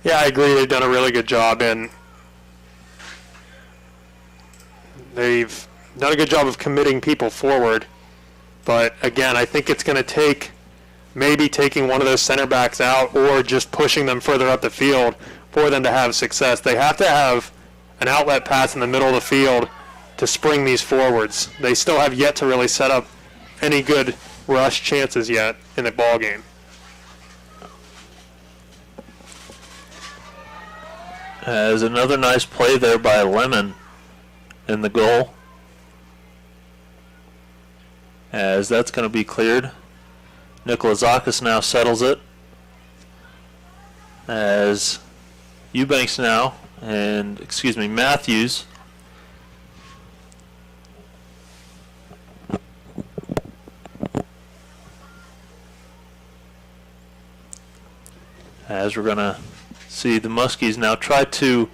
Yeah, I agree. They've done a really good job, and they've done a good job of committing people forward. But again, I think it's going to take maybe taking one of those center backs out or just pushing them further up the field for them to have success. They have to have an outlet pass in the middle of the field to spring these forwards. They still have yet to really set up any good rush chances yet in the ball game. As another nice play there by Lemon in the goal, as that's going to be cleared. Nikolazakis now settles it, as Eubanks now, and Matthews as we're going to see the Muskies now try to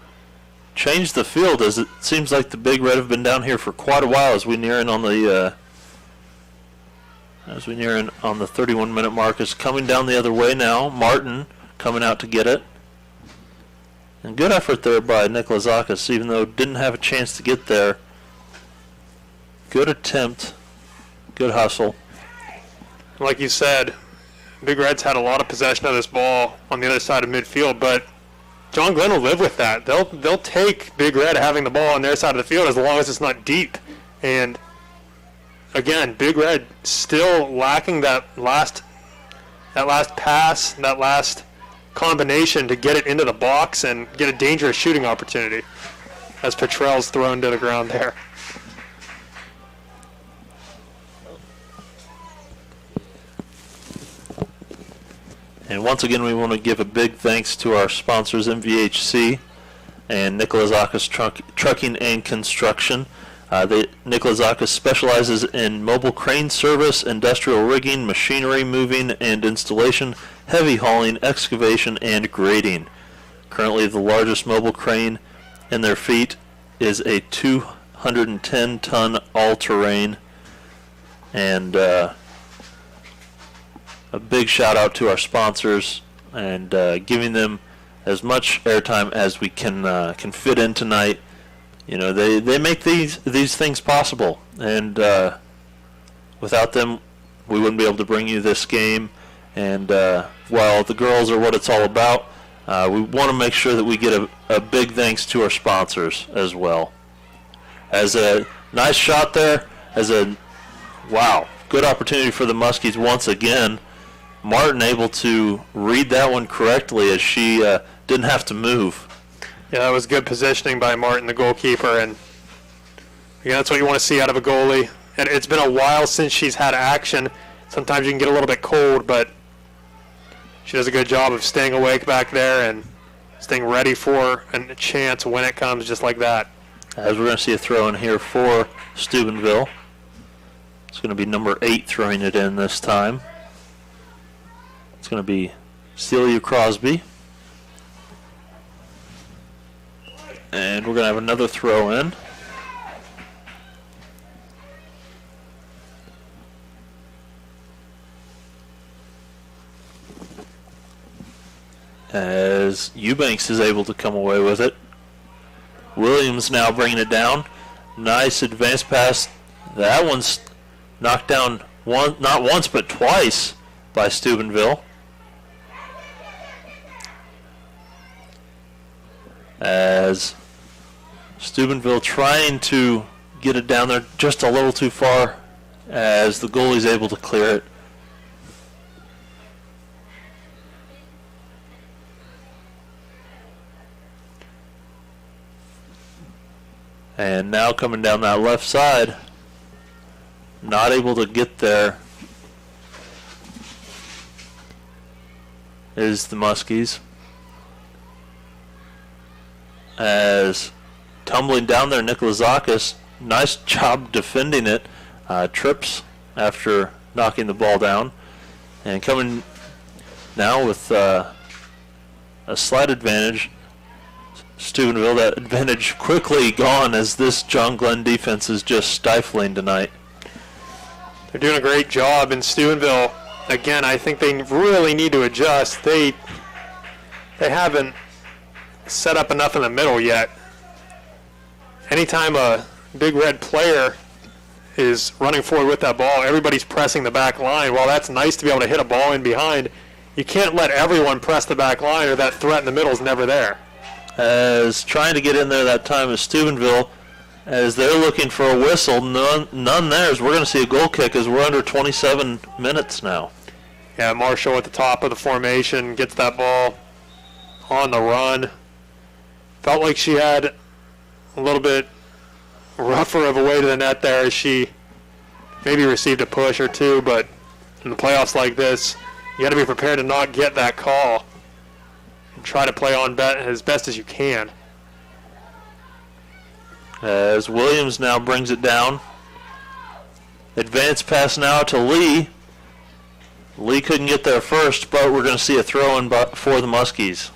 change the field, as it seems like the Big Red have been down here for quite a while as we near in on the 31-minute mark. Is coming down the other way now. Martin coming out to get it. And good effort there by Nikolazakis, even though didn't have a chance to get there. Good attempt. Good hustle. Like you said, Big Red's had a lot of possession of this ball on the other side of midfield, but John Glenn will live with that. They'll take Big Red having the ball on their side of the field as long as it's not deep. And again, Big Red still lacking that last pass, that last combination to get it into the box and get a dangerous shooting opportunity, as Petrell's thrown to the ground there. And once again, we want to give a big thanks to our sponsors, MVHC and Nikolazakis Trucking and Construction. Nikolazakis specializes in mobile crane service, industrial rigging, machinery moving and installation, heavy hauling, excavation, and grading. Currently, the largest mobile crane in their fleet is a 210-ton all-terrain. And a big shout out to our sponsors and giving them as much airtime as we can fit in tonight. You know, they make these things possible, and without them, we wouldn't be able to bring you this game. And while the girls are what it's all about, we want to make sure that we get a big thanks to our sponsors as well. As a nice shot there, good opportunity for the Muskies once again. Martin able to read that one correctly, as she didn't have to move. Yeah, that was good positioning by Martin, the goalkeeper, and that's what you want to see out of a goalie. And it's been a while since she's had action. Sometimes you can get a little bit cold, but she does a good job of staying awake back there and staying ready for a chance when it comes, just like that. As we're going to see a throw in here for Steubenville. It's going to be number 8 throwing it in this time. It's going to be Celia Crosby. And we're going to have another throw in. As Eubanks is able to come away with it. Williams now bringing it down. Nice advance pass. That one's knocked down not once but twice by Steubenville. As Steubenville trying to get it down there just a little too far, as the goalie's able to clear it. And now coming down that left side, not able to get there is the Muskies. As tumbling down there, Nikolazakis, nice job defending it, trips after knocking the ball down, and coming now with a slight advantage. Steubenville, that advantage quickly gone, as this John Glenn defense is just stifling tonight. They're doing a great job in Steubenville. Again, I think they really need to adjust. They haven't set up enough in the middle yet. Anytime a Big Red player is running forward with that ball, everybody's pressing the back line. While that's nice to be able to hit a ball in behind, you can't let everyone press the back line, or that threat in the middle is never there. As trying to get in there that time is Steubenville, as they're looking for a whistle. None there, as we're going to see a goal kick as we're under 27 minutes now. Yeah, Marshall at the top of the formation gets that ball on the run. Felt like she had a little bit rougher of a way to the net there as she maybe received a push or two, but in the playoffs like this, you got to be prepared to not get that call and try to play on as best as you can. As Williams now brings it down. Advance pass now to Lee. Lee couldn't get there first, but we're going to see a throw-in for the Muskies.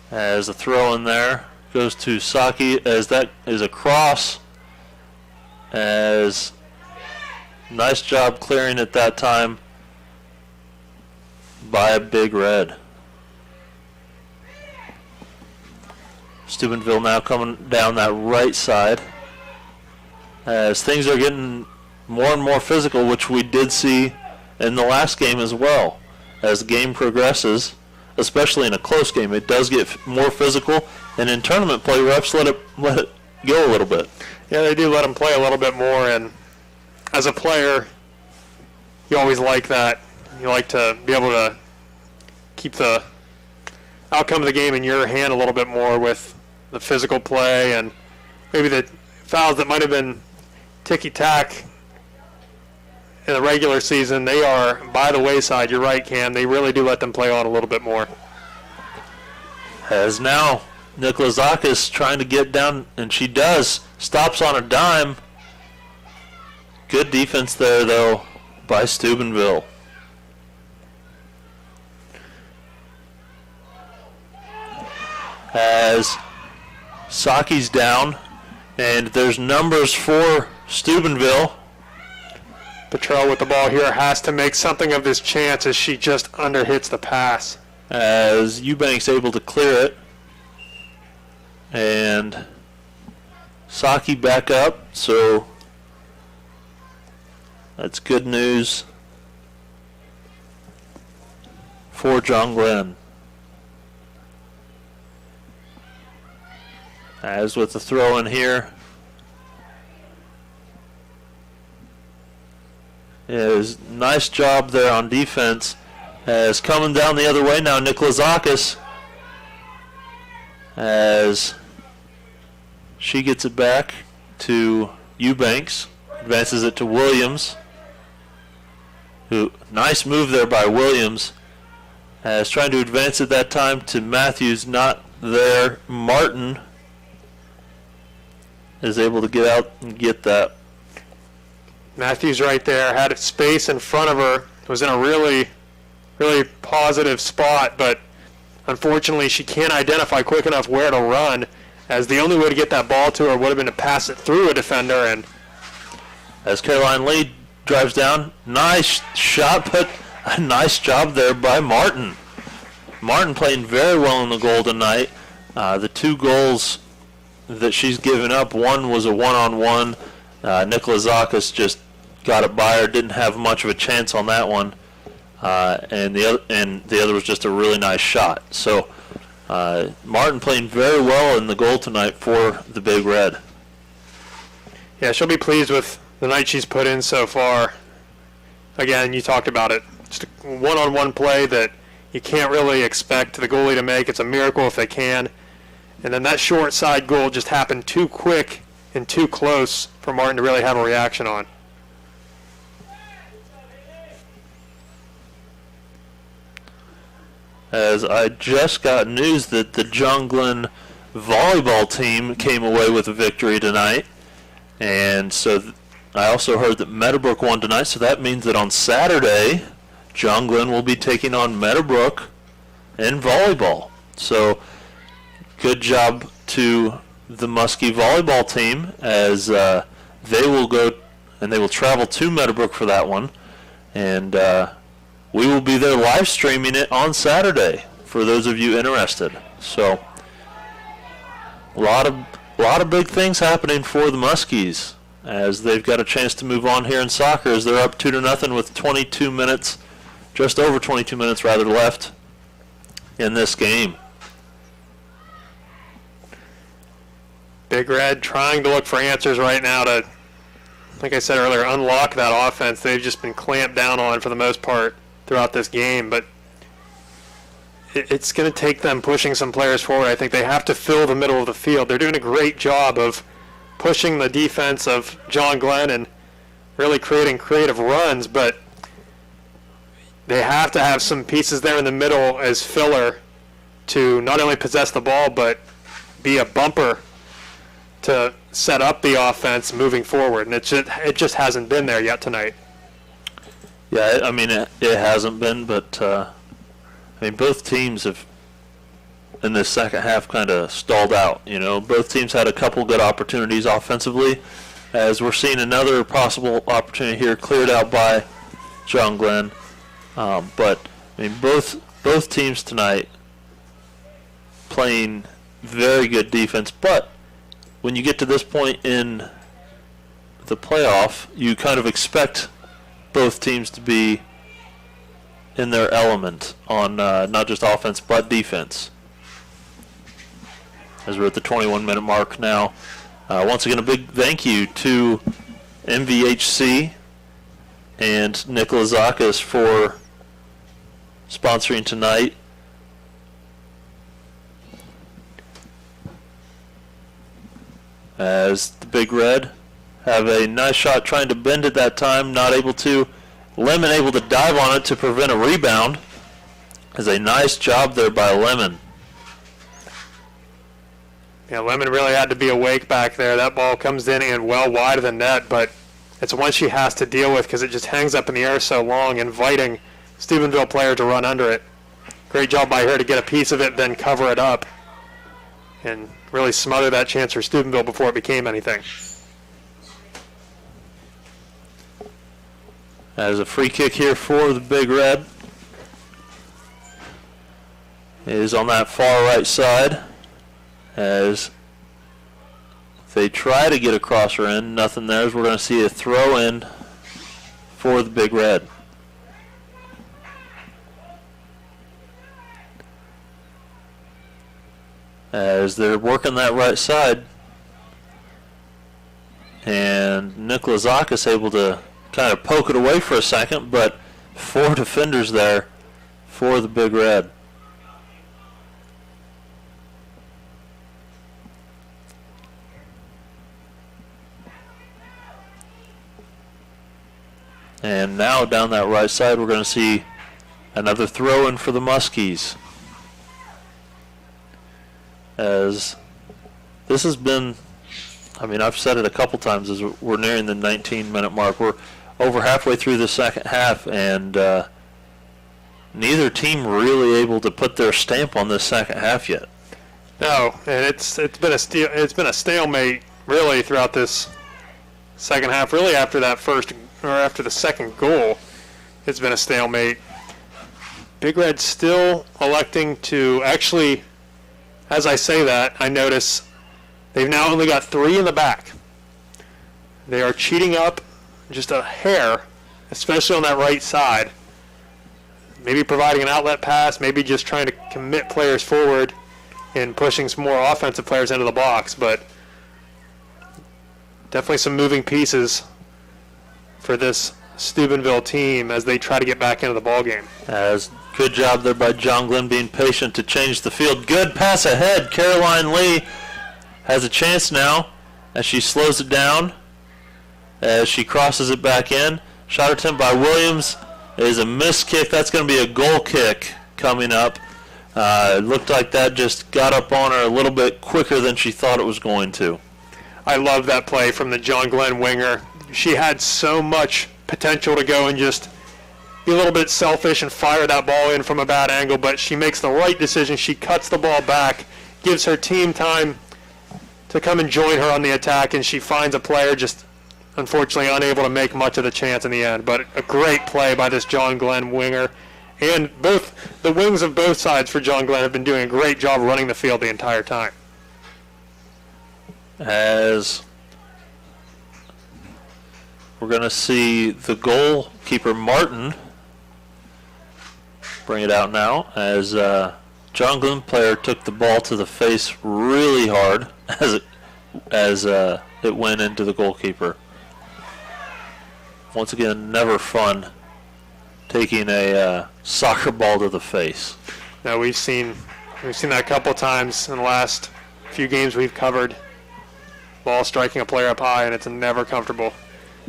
As the throw-in there goes to Saki, as that is a cross. As nice job clearing at that time by a Big Red. Steubenville now coming down that right side as things are getting more and more physical, which we did see in the last game as well. As the game progresses, especially in a close game, it does get more physical, and in tournament play, refs let it go a little bit. Yeah, they do let them play a little bit more, and as a player, you always like that. You like to be able to keep the outcome of the game in your hand a little bit more with the physical play, and maybe the fouls that might have been ticky-tack in the regular season, they are by the wayside. You're right, Cam. They really do let them play on a little bit more. As now Nikolazakis trying to get down, and she does. Stops on a dime. Good defense there, though, by Steubenville. As Saki's down, and there's numbers for Steubenville. Petrell with the ball here has to make something of this chance as she just underhits the pass. As Eubanks able to clear it. And Saki back up, so that's good news for John Glenn. As with the throw in here is nice job there on defense. As coming down the other way now, Nikolazakis, as she gets it back to Eubanks, advances it to Williams. Who nice move there by Williams, as trying to advance it that time to Matthews, not there. Martin is able to get out and get that. Matthews right there had space in front of her. Was in a really positive spot, but unfortunately she can't identify quick enough where to run, as the only way to get that ball to her would have been to pass it through a defender. And as Caroline Lee drives down, nice shot, but a nice job there by Martin. Martin playing very well in the goal tonight. The two goals that she's given up, one was a one-on-one. Nikolazakis just got it by her, didn't have much of a chance on that one. And the other was just a really nice shot. So Martin playing very well in the goal tonight for the Big Red. Yeah, she'll be pleased with the night she's put in so far. Again, you talked about it. Just a one-on-one play that you can't really expect the goalie to make. It's a miracle if they can. And then that short side goal just happened too quick and too close for Martin to really have a reaction on. As I just got news that the John Glenn volleyball team came away with a victory tonight. And so I also heard that Meadowbrook won tonight, so that means that on Saturday, John Glenn will be taking on Meadowbrook in volleyball. So good job to the Muskie volleyball team, as they will go and they will travel to Meadowbrook for that one. And we will be there live streaming it on Saturday for those of you interested. So a lot of big things happening for the Muskies, as they've got a chance to move on here in soccer, as they're up 2-0 with 22 minutes, just over 22 minutes rather, left in this game. Big Red trying to look for answers right now to, like I said earlier, unlock that offense they've just been clamped down on for the most part throughout this game. But it's going to take them pushing some players forward. I think they have to fill the middle of the field. They're doing a great job of pushing the defense of John Glenn and really creating creative runs, but they have to have some pieces there in the middle as filler to not only possess the ball but be a bumper to set up the offense moving forward, and it just hasn't been there yet tonight. Yeah, I mean, it hasn't been, but I mean, both teams have, in this second half, kind of stalled out. You know, both teams had a couple good opportunities offensively, as we're seeing another possible opportunity here cleared out by John Glenn. But I mean, both teams tonight playing very good defense. But when you get to this point in the playoff, you kind of expect both teams to be in their element on not just offense but defense. As we're at the 21-minute mark now. Once again, a big thank you to MVHC and Nicola Zakas for sponsoring tonight. As the Big Red have a nice shot trying to bend it that time, not able to. Lemon able to dive on it to prevent a rebound. Is a nice job there by Lemon. Yeah, Lemon really had to be awake back there. That ball comes in and well wide of the net, but it's one she has to deal with because it just hangs up in the air so long, inviting Steubenville player to run under it. Great job by her to get a piece of it, then cover it up, and really smother that chance for Steubenville before it became anything. As a free kick here for the Big Red. It is on that far right side. As they try to get across her end, nothing there. As we're going to see a throw in for the Big Red. As they're working that right side, and Nicola Zakas able to kind of poke it away for a second, but 4 defenders there for the Big Red. And now down that right side, we're going to see another throw in for the Muskies. As this has been, I mean, I've said it a couple times as we're nearing the 19-minute mark. We're over halfway through the second half, and neither team really able to put their stamp on this second half yet. No, and it's been a stalemate really throughout this second half. Really after that first or after the second goal, it's been a stalemate. Big Red still electing to actually. As I say that, I notice they've now only got 3 in the back. They are cheating up just a hair, especially on that right side. Maybe providing an outlet pass, maybe just trying to commit players forward and pushing some more offensive players into the box, but definitely some moving pieces for this Steubenville team as they try to get back into the ballgame. As good job there by John Glenn being patient to change the field. Good pass ahead. Caroline Lee has a chance now as she slows it down as she crosses it back in. Shot attempt by Williams is a missed kick. That's going to be a goal kick coming up. It looked like that just got up on her a little bit quicker than she thought it was going to. I love that play from the John Glenn winger. She had so much potential to go and just be a little bit selfish and fire that ball in from a bad angle, but she makes the right decision. She cuts the ball back, gives her team time to come and join her on the attack, and she finds a player just unfortunately unable to make much of the chance in the end. But a great play by this John Glenn winger. And both the wings of both sides for John Glenn have been doing a great job running the field the entire time. As we're going to see the goalkeeper, Martin, bring it out now as John Glenn player took the ball to the face really hard as it went into the goalkeeper. Once again, never fun taking a soccer ball to the face. Now we've seen that a couple times in the last few games we've covered. Ball striking a player up high, and it's never comfortable.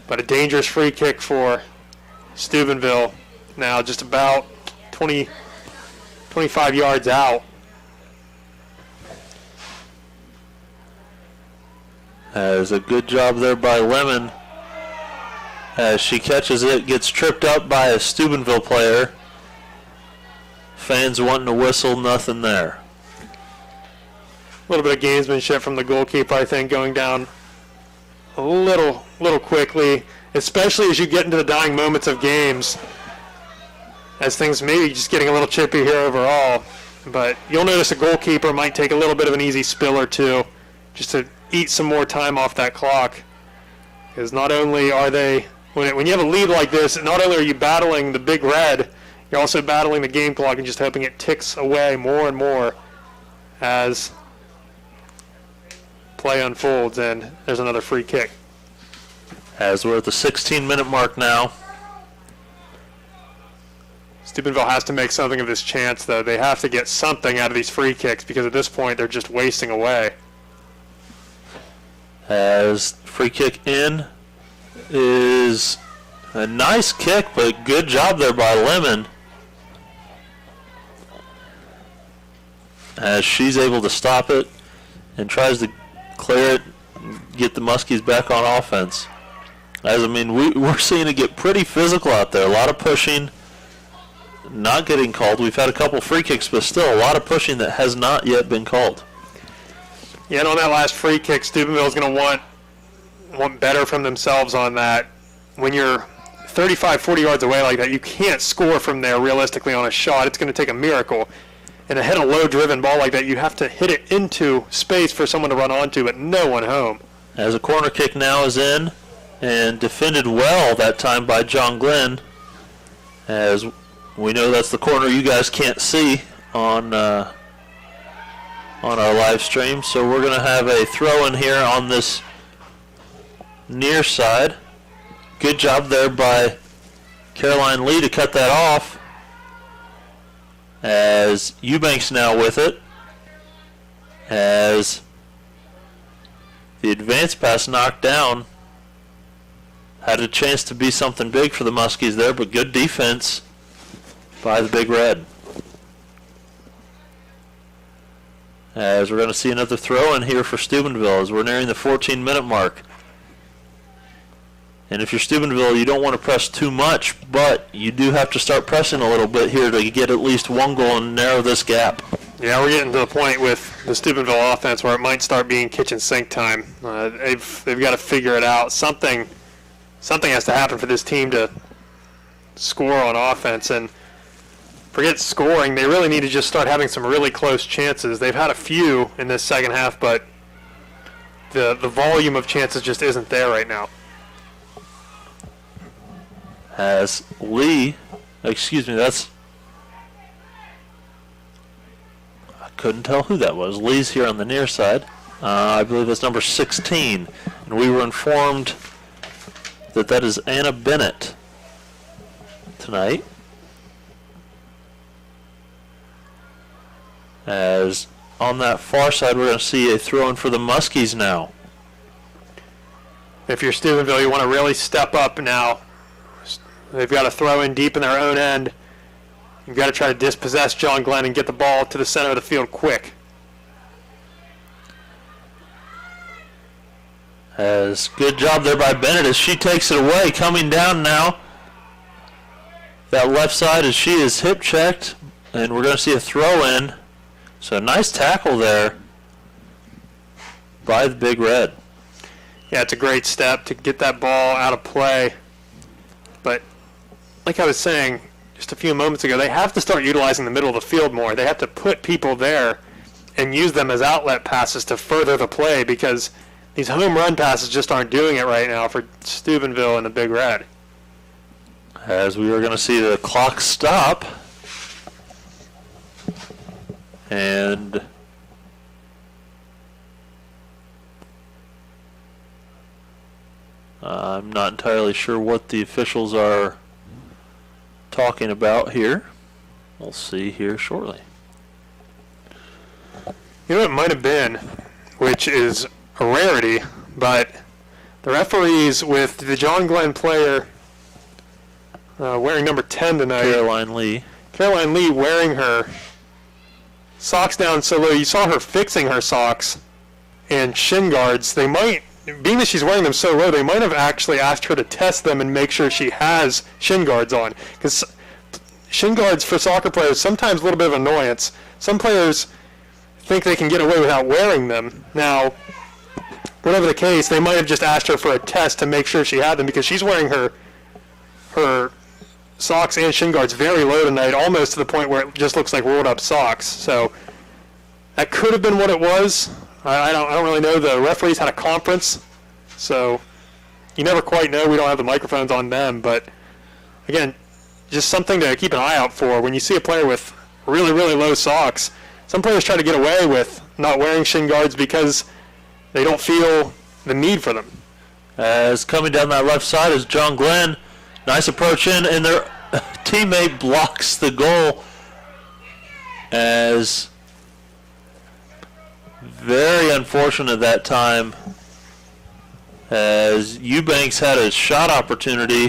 But a dangerous free kick for Steubenville. Now just about 25 yards out. As a good job there by Lemon. As she catches it, gets tripped up by a Steubenville player. Fans wanting to whistle, nothing there. A little bit of gamesmanship from the goalkeeper, I think, going down a little quickly, especially as you get into the dying moments of games, as things maybe just getting a little chippy here overall. But you'll notice a goalkeeper might take a little bit of an easy spill or two just to eat some more time off that clock. Because not only are they, when you have a lead like this, not only are you battling the big red, you're also battling the game clock and just hoping it ticks away more and more as play unfolds. And there's another free kick. As we're at the 16-minute mark now. Steubenville has to make something of this chance, though. They have to get something out of these free kicks because at this point they're just wasting away. As free kick in is a nice kick, but good job there by Lemon. As she's able to stop it and tries to clear it, get the Muskies back on offense. As I mean, we're seeing it get pretty physical out there. A lot of pushing, not getting called. We've had a couple free kicks, but still a lot of pushing that has not yet been called. Yeah, and on that last free kick, Steubenville's going to want better from themselves on that. When you're 35, 40 yards away like that, you can't score from there realistically on a shot. It's going to take a miracle. And to hit a low-driven ball like that, you have to hit it into space for someone to run onto, but no one home. As a corner kick now is in, and defended well that time by John Glenn. As we know, that's the corner you guys can't see on our live stream. So we're going to have a throw in here on this near side. Good job there by Caroline Lee to cut that off. As Eubanks now with it. As the advance pass knocked down. Had a chance to be something big for the Muskies there, but good defense by the Big Red. As we're going to see another throw in here for Steubenville as we're nearing the 14-minute mark. And if you're Steubenville, you don't want to press too much, but you do have to start pressing a little bit here to get at least one goal and narrow this gap. Yeah, we're getting to the point with the Steubenville offense where it might start being kitchen sink time. They've got to figure it out. Something has to happen for this team to score on offense. And forget scoring, they really need to just start having some really close chances. They've had a few in this second half, but the volume of chances just isn't there right now. As Lee, I couldn't tell who that was. Lee's here on the near side. I believe that's number 16. And we were informed that is Anna Bennett tonight. As on that far side, we're going to see a throw in for the Muskies now. If you're Steubenville, you want to really step up now. They've got to throw in deep in their own end. You've got to try to dispossess John Glenn and get the ball to the center of the field quick. As good job there by Bennett as she takes it away. Coming down now. That left side as she is hip checked. And we're going to see a throw in. So nice tackle there by the Big Red. Yeah, it's a great step to get that ball out of play. But like I was saying just a few moments ago, they have to start utilizing the middle of the field more. They have to put people there and use them as outlet passes to further the play because these home run passes just aren't doing it right now for Steubenville and the Big Red. As we are going to see the clock stop. And I'm not entirely sure what the officials are talking about here. We'll see here shortly. You know what it might have been, which is a rarity, but the referees with the John Glenn player wearing number 10 tonight. Caroline Lee Wearing her socks down so low. You saw her fixing her socks and shin guards. They might, being that she's wearing them so low, they might have actually asked her to test them and make sure she has shin guards on. Because shin guards for soccer players, sometimes a little bit of annoyance. Some players think they can get away without wearing them. Now, whatever the case, they might have just asked her for a test to make sure she had them, because she's wearing her socks and shin guards very low tonight, almost to the point where it just looks like rolled up socks. So that could have been what it was. I don't really know. The referees had a conference, so you never quite know. We don't have the microphones on them, but again, just something to keep an eye out for. When you see a player with really, really low socks, some players try to get away with not wearing shin guards because they don't feel the need for them. As coming down that left side is John Glenn. Nice approach in, and their teammate blocks the goal. As very unfortunate that time, as Eubanks had a shot opportunity,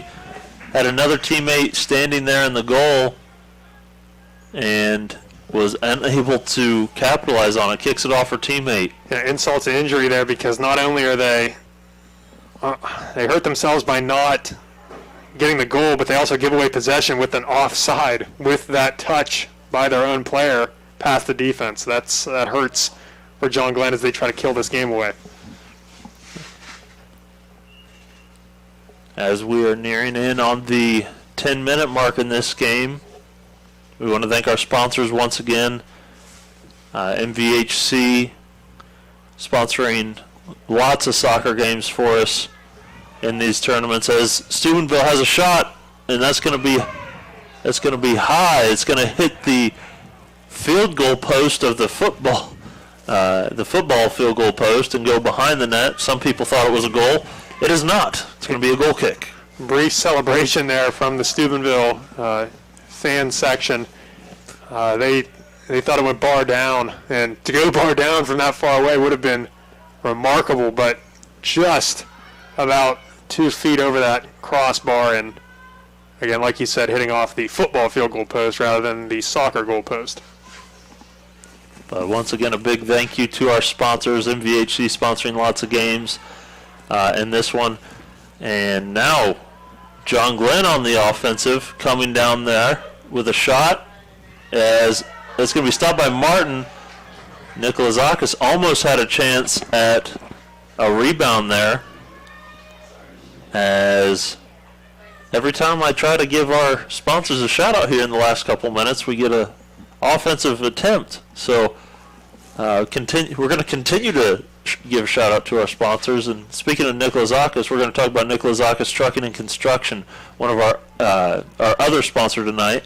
had another teammate standing there in the goal, and was unable to capitalize on it. Kicks it off her teammate. Yeah, insult to injury there, because not only are they hurt themselves by not getting the goal, but they also give away possession with an offside with that touch by their own player past the defense. That hurts for John Glenn as they try to kill this game away. As we are nearing in on the 10-minute mark in this game, we want to thank our sponsors once again. MVHC sponsoring lots of soccer games for us in these tournaments, as Steubenville has a shot, and that's going to be high. It's going to hit the field goal post of the football field goal post and go behind the net. Some people thought it was a goal. It is not. It's going to be a goal kick. Brief celebration there from the Steubenville fan section. They thought it went bar down, and to go bar down from that far away would have been remarkable, but just about 2 feet over that crossbar, and again, like you said, hitting off the football field goal post rather than the soccer goal post. But once again, a big thank you to our sponsors, MVHC sponsoring lots of games in this one. And now John Glenn on the offensive, coming down there with a shot, as it's going to be stopped by Martin. Nikolazakis almost had a chance at a rebound there, as every time I try to give our sponsors a shout out here in the last couple minutes, we get a offensive attempt. So we're going to continue to give a shout out to our sponsors. And speaking of Nikolazakis, we're going to talk about Nikolazakis Trucking and Construction, one of our other sponsor tonight.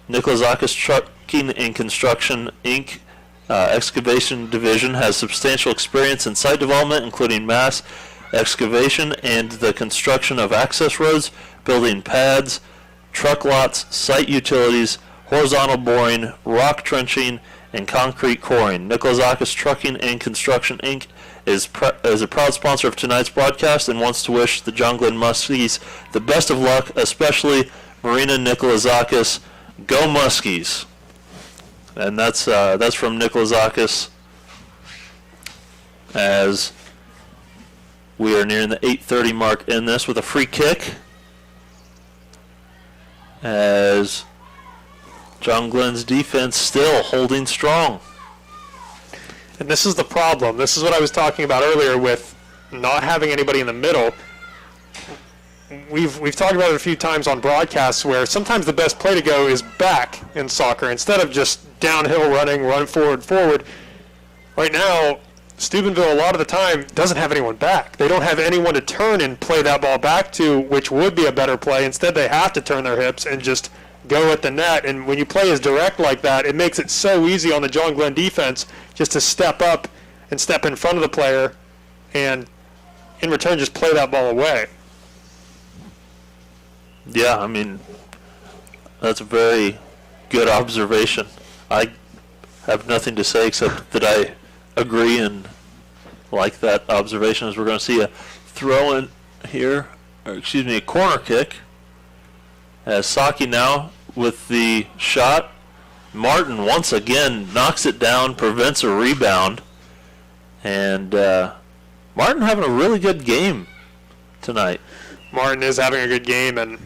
Nikolazakis Trucking and Construction, Inc. Excavation Division has substantial experience in site development, including mass excavation and the construction of access roads, building pads, truck lots, site utilities, horizontal boring, rock trenching, and concrete coring. Nikolazakis Trucking and Construction, Inc. is a proud sponsor of tonight's broadcast and wants to wish the John Glenn Muskies the best of luck, especially Marina Nikolazakis. Go Muskies! And that's from Nikolazakis, as we are nearing the 8:30 mark in this with a free kick, as John Glenn's defense still holding strong. And this is the problem. This is what I was talking about earlier with not having anybody in the middle. We've talked about it a few times on broadcasts where sometimes the best play to go is back in soccer instead of just downhill running, run forward. Right now, Steubenville a lot of the time doesn't have anyone back. They don't have anyone to turn and play that ball back to, which would be a better play. Instead, they have to turn their hips and just go at the net. And when you play as direct like that, it makes it so easy on the John Glenn defense just to step up and step in front of the player and in return just play that ball away. Yeah, I mean, that's a very good observation. have nothing to say except that I agree and like that observation, as we're going to see a throw in here, or excuse me, a corner kick. As Saki now with the shot. Martin once again knocks it down, prevents a rebound. And Martin having a really good game tonight. Martin is having a good game, and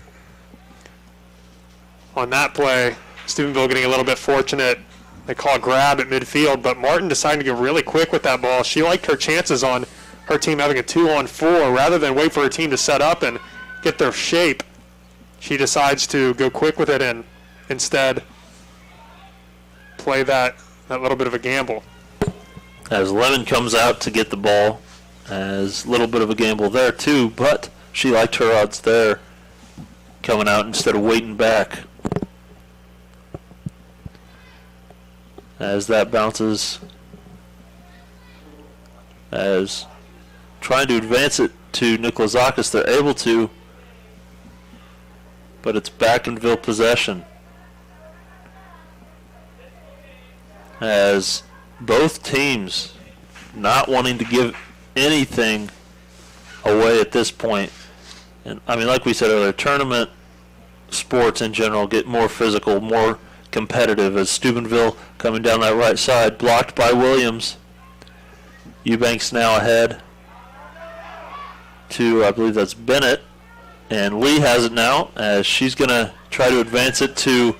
on that play, Steubenville getting a little bit fortunate. They call a grab at midfield, but Martin decided to get really quick with that ball. She liked her chances on her team having a 2-on-4. Rather than wait for her team to set up and get their shape, she decides to go quick with it and instead play that little bit of a gamble. As Lemon comes out to get the ball, as a little bit of a gamble there too, but she liked her odds there, coming out instead of waiting back. As that bounces, as trying to advance it to Nikolazakis, they're able to, but it's Backenville possession. As both teams not wanting to give anything away at this point. And I mean, like we said earlier, tournament sports in general get more physical, more competitive, as Steubenville coming down that right side, blocked by Williams. Eubanks now ahead to, I believe that's Bennett, and Lee has it now as she's going to try to advance it to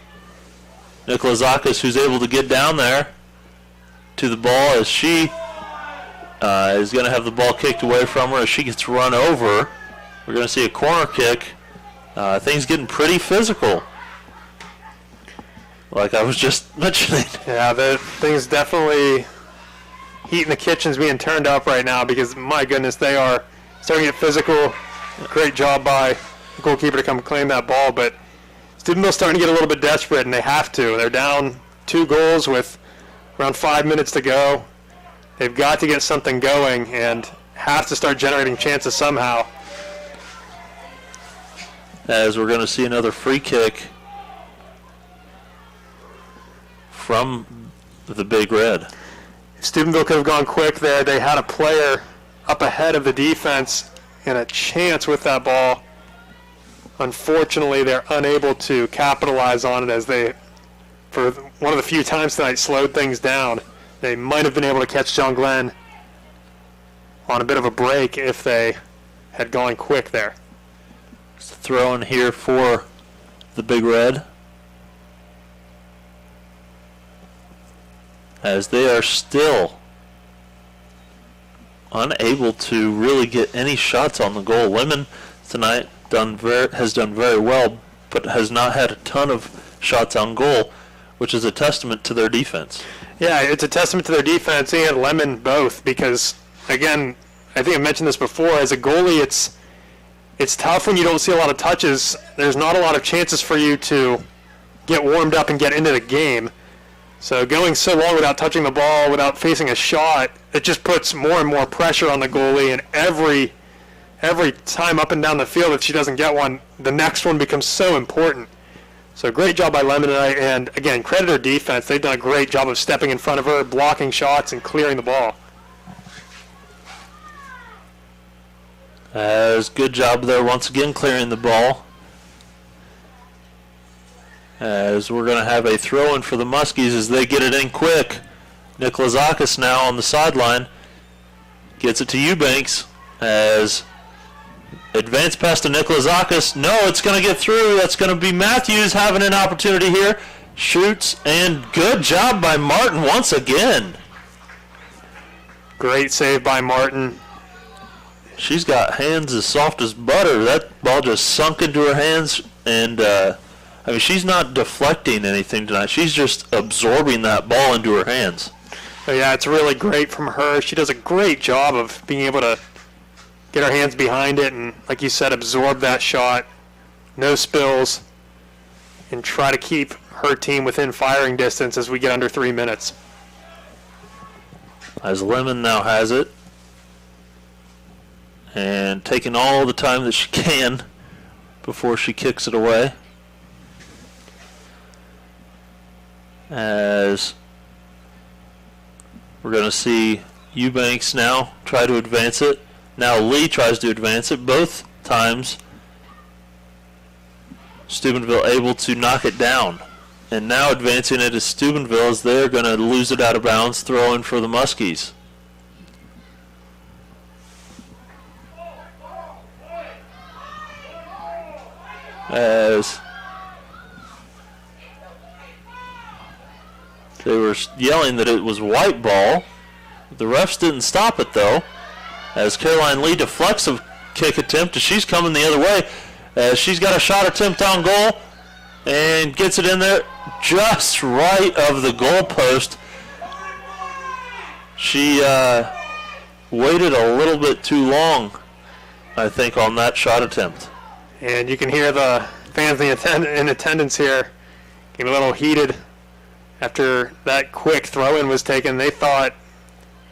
Nikolazakis, who's able to get down there to the ball as she is going to have the ball kicked away from her as she gets run over. We're going to see a corner kick. Things getting pretty physical, like I was just mentioning. Yeah, the thing's definitely heat in the kitchen's being turned up right now because, my goodness, they are starting to get physical. Great job by the goalkeeper to come claim that ball, but Steubenville's starting to get a little bit desperate, and they have to. They're down 2 goals with around 5 minutes to go. They've got to get something going and have to start generating chances somehow. As we're going to see another free kick from the Big Red. Steubenville could have gone quick there. They had a player up ahead of the defense and a chance with that ball. Unfortunately, they're unable to capitalize on it as they, for one of the few times tonight, slowed things down. They might have been able to catch John Glenn on a bit of a break if they had gone quick there. Throw in here for the Big Red, as they are still unable to really get any shots on the goal. Lemon tonight has done very well, but has not had a ton of shots on goal, which is a testament to their defense. Yeah, it's a testament to their defense and Lemon both, because, again, I think I mentioned this before, as a goalie, it's tough when you don't see a lot of touches. There's not a lot of chances for you to get warmed up and get into the game. So going so long without touching the ball, without facing a shot, it just puts more and more pressure on the goalie, and every time up and down the field, if she doesn't get one, the next one becomes so important. So great job by Lemon tonight, and again, credit her defense. They've done a great job of stepping in front of her, blocking shots, and clearing the ball. Good job there once again clearing the ball. As we're going to have a throw-in for the Muskies as they get it in quick. Nikolazakis now on the sideline. Gets it to Eubanks as advance pass to Nikolazakis. No, it's going to get through. That's going to be Matthews having an opportunity here. Shoots, and good job by Martin once again. Great save by Martin. She's got hands as soft as butter. That ball just sunk into her hands, and I mean, she's not deflecting anything tonight. She's just absorbing that ball into her hands. So yeah, it's really great from her. She does a great job of being able to get her hands behind it and, like you said, absorb that shot, no spills, and try to keep her team within firing distance as we get under 3 minutes. As Lemon now has it, and taking all the time that she can before she kicks it away. As We're going to see Eubanks now try to advance it. Now Lee tries to advance it. Both times Steubenville able to knock it down. And now advancing it is Steubenville as they're going to lose it out of bounds, throwing for the Muskies. As they were yelling that it was white ball. The refs didn't stop it though, as Caroline Lee deflects a kick attempt as she's coming the other way, as she's got a shot attempt on goal and gets it in there just right of the goal post. She waited a little bit too long, I think, on that shot attempt. And you can hear the fans in attendance here getting a little heated after that quick throw-in was taken. They thought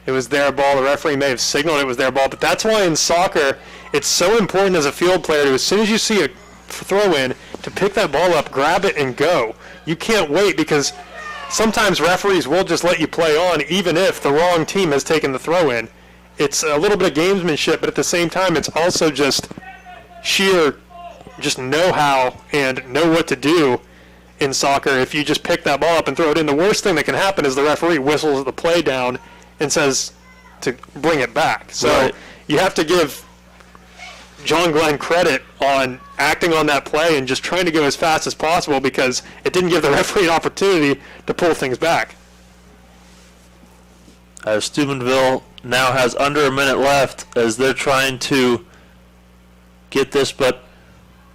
it was their ball. The referee may have signaled it was their ball, but that's why in soccer it's so important as a field player to, as soon as you see a throw-in, to pick that ball up, grab it, and go. You can't wait, because sometimes referees will just let you play on even if the wrong team has taken the throw-in. It's a little bit of gamesmanship, but at the same time it's also just sheer just know-how and know what to do in soccer. If you just pick that ball up and throw it in, the worst thing that can happen is the referee whistles the play down and says to bring it back. So right. You have to give John Glenn credit on acting on that play and just trying to go as fast as possible, because it didn't give the referee an opportunity to pull things back. Steubenville now has under a minute left as they're trying to get this, but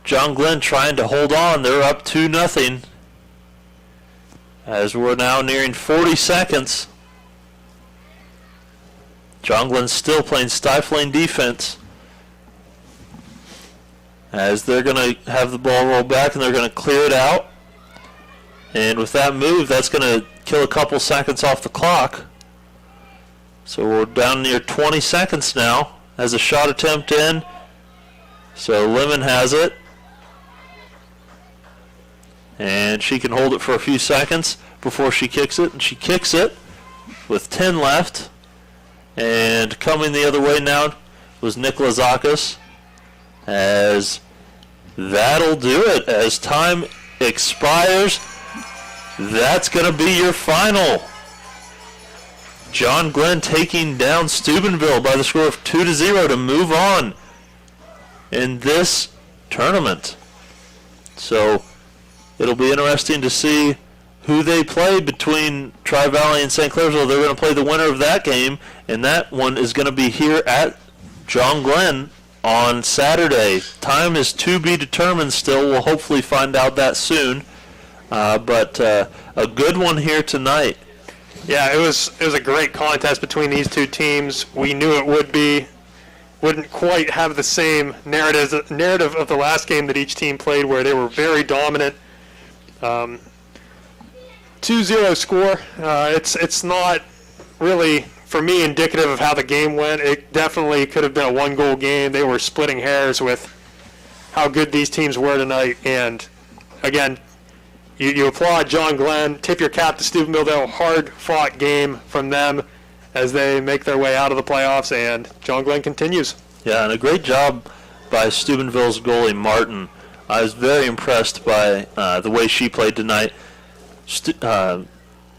John Glenn trying to hold on. They're up 2-0 as we're now nearing 40 seconds. John Glenn still playing stifling defense as they're going to have the ball roll back and they're going to clear it out. And with that move, that's going to kill a couple seconds off the clock. So we're down near 20 seconds now as a shot attempt in. So Lemon has it. And she can hold it for a few seconds before she kicks it. And she kicks it with 10 left. And coming the other way now was Nicola Zakis, as that'll do it. As time expires, that's going to be your final. John Glenn taking down Steubenville by the score of 2-0 to move on in this tournament. So it'll be interesting to see who they play between Tri-Valley and St. Clairsville. They're going to play the winner of that game, and that one is going to be here at John Glenn on Saturday. Time is to be determined still. We'll hopefully find out that soon. But a good one here tonight. Yeah, it was a great contest between these two teams. We knew it would be. Wouldn't quite have the same narrative of the last game that each team played, where they were very dominant. 2-0 score. It's not really, for me, indicative of how the game went. It definitely could have been a one-goal game. They were splitting hairs with how good these teams were tonight. And again, you applaud John Glenn. Tip your cap to Steubenville. They're a hard-fought game from them as they make their way out of the playoffs, and John Glenn continues. Yeah, and a great job by Steubenville's goalie, Martin. I was very impressed by the way she played tonight. John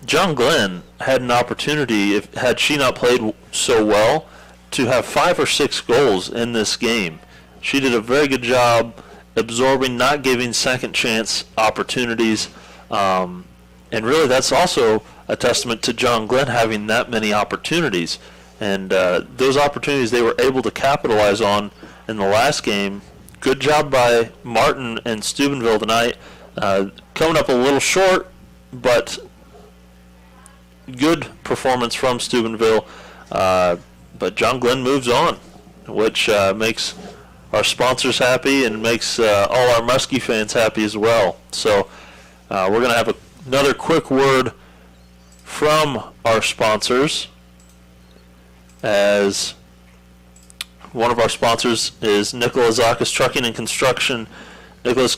Glenn had an opportunity, had she not played so well, to have 5 or 6 goals in this game. She did a very good job absorbing, not giving second chance opportunities. And really that's also a testament to John Glenn having that many opportunities. And those opportunities they were able to capitalize on in the last game. Good job by Martin and Steubenville tonight. Coming up a little short, but good performance from Steubenville. But John Glenn moves on, which makes our sponsors happy and makes all our Muskie fans happy as well. So we're going to have another quick word from our sponsors, as one of our sponsors is Nicola Zakis Trucking and Construction. Nicola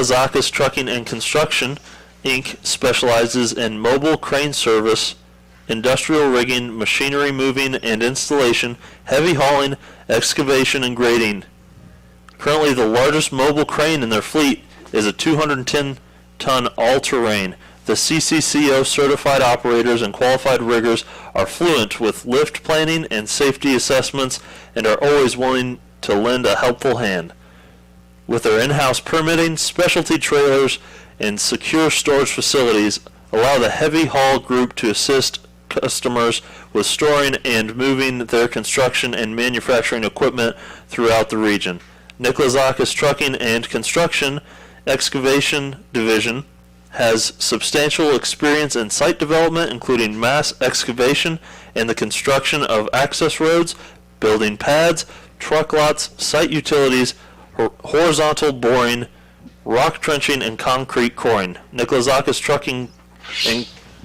Zakis Trucking and Construction, Inc. specializes in mobile crane service industrial rigging, machinery moving and installation, heavy hauling, excavation, and grading. Currently, the largest mobile crane in their fleet is a 210-ton all-terrain. The CCCO certified operators and qualified riggers are fluent with lift planning and safety assessments and are always willing to lend a helpful hand. With their in-house permitting, specialty trailers, and secure storage facilities, allow the heavy haul group to assist customers with storing and moving their construction and manufacturing equipment throughout the region. Nikolazakis Trucking and Construction Excavation Division has substantial experience in site development, including mass excavation and the construction of access roads, building pads, truck lots, site utilities, horizontal boring, rock trenching, and concrete coring. Nikolazakis Trucking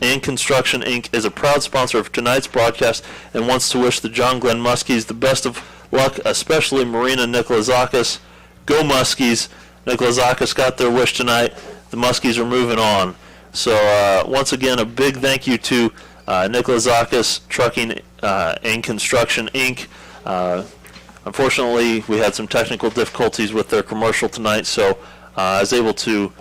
and Construction, Inc. is a proud sponsor of tonight's broadcast and wants to wish the John Glenn Muskies the best of luck, especially Marina Nikolazakis. Go Muskies! Nikolazakis got their wish tonight. The Muskies are moving on. So once again, a big thank you to Nikolazakis Trucking and Construction, Inc. Unfortunately, we had some technical difficulties with their commercial tonight, so I was able to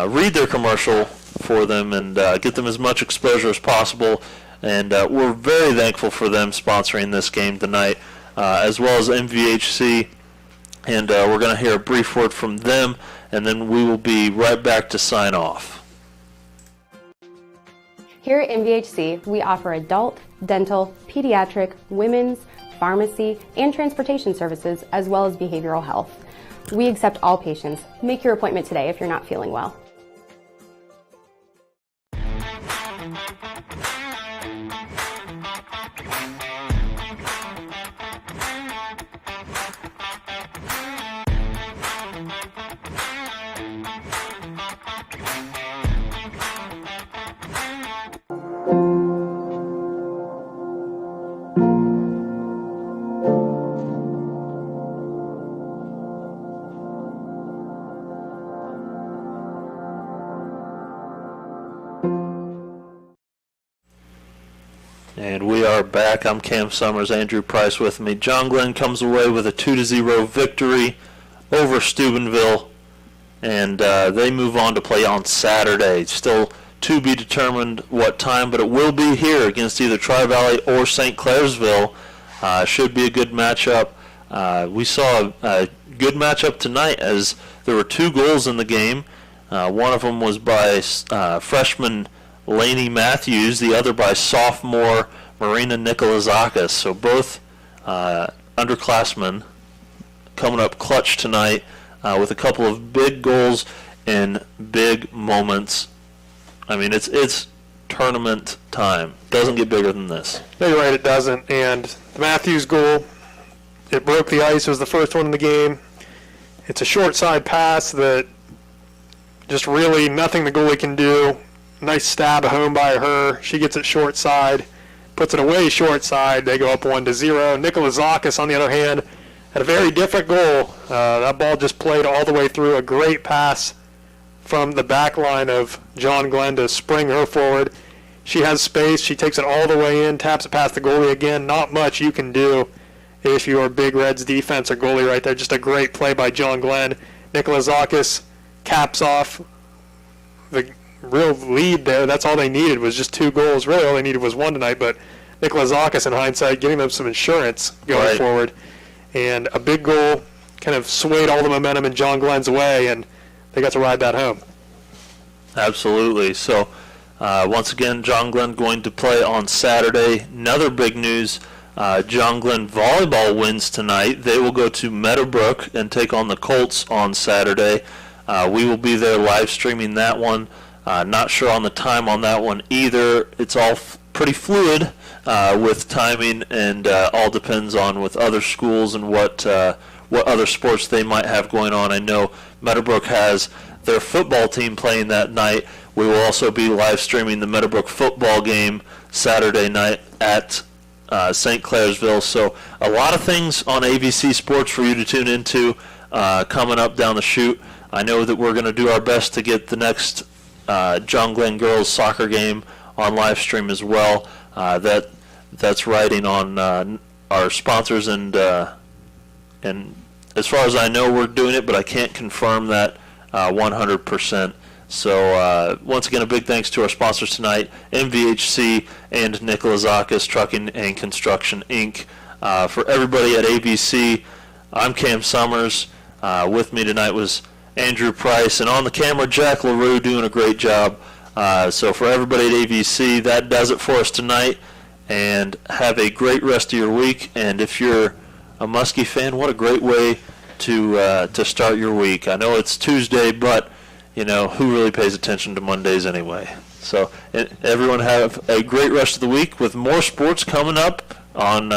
read their commercial for them and get them as much exposure as possible. And we're very thankful for them sponsoring this game tonight, as well as MVHC. And we're going to hear a brief word from them, and then we will be right back to sign off. Here at MVHC, we offer adult, dental, pediatric, women's, pharmacy, and transportation services, as well as behavioral health. We accept all patients. Make your appointment today if you're not feeling well. And we are back. I'm Cam Summers, Andrew Price with me. John Glenn comes away with a 2-0 victory over Steubenville, and they move on to play on Saturday. Still to be determined what time, but it will be here against either Tri-Valley or St. Clairsville. Should be a good matchup. We saw a good matchup tonight as there were 2 goals in the game. One of them was by freshman Lainey Matthews, the other by sophomore Marina Nikolazakis. So both underclassmen coming up clutch tonight with a couple of big goals in big moments. I mean, it's tournament time. Doesn't get bigger than this. No, you're right, it doesn't. And the Matthews goal, it broke the ice. It was the first one in the game. It's a short side pass that just really nothing the goalie can do. Nice stab home by her. She gets it short side, puts it away short side. They go up 1-0. Nikolazakis, on the other hand, had a very different goal. That ball just played all the way through. A great pass from the back line of John Glenn to spring her forward. She has space. She takes it all the way in, taps it past the goalie again. Not much you can do if you are Big Red's defense or goalie right there. Just a great play by John Glenn. Nikolazakis caps off the real lead there. That's all they needed was just 2 goals. Really all they needed was 1 tonight, but Nikolazakis, in hindsight, giving them some insurance going forward. And a big goal kind of swayed all the momentum in John Glenn's way, and they got to ride that home. Absolutely. So once again, John Glenn going to play on Saturday. Another big news, John Glenn volleyball wins tonight. They will go to Meadowbrook and take on the Colts on Saturday. We will be there live streaming that one. Not sure on the time on that one either. It's all pretty fluid with timing, and all depends on with other schools and what other sports they might have going on. I know Meadowbrook has their football team playing that night. We will also be live streaming the Meadowbrook football game Saturday night at St. Clairsville. So a lot of things on AVC Sports for you to tune into coming up down the chute. I know that we're going to do our best to get the next John Glenn girls soccer game on live stream as well. That's riding on our sponsors, and as far as I know, we're doing it, but I can't confirm that 100%. So once again, a big thanks to our sponsors tonight, MVHC and Nikola Zakis Trucking and Construction, Inc. For everybody at ABC, I'm Cam Summers. With me tonight was Andrew Price, and on the camera, Jack LaRue doing a great job. So for everybody at ABC, that does it for us tonight. And have a great rest of your week. And if you're a Muskie fan, what a great way to start your week. I know it's Tuesday, but you know, who really pays attention to Mondays anyway? So everyone have a great rest of the week with more sports coming up on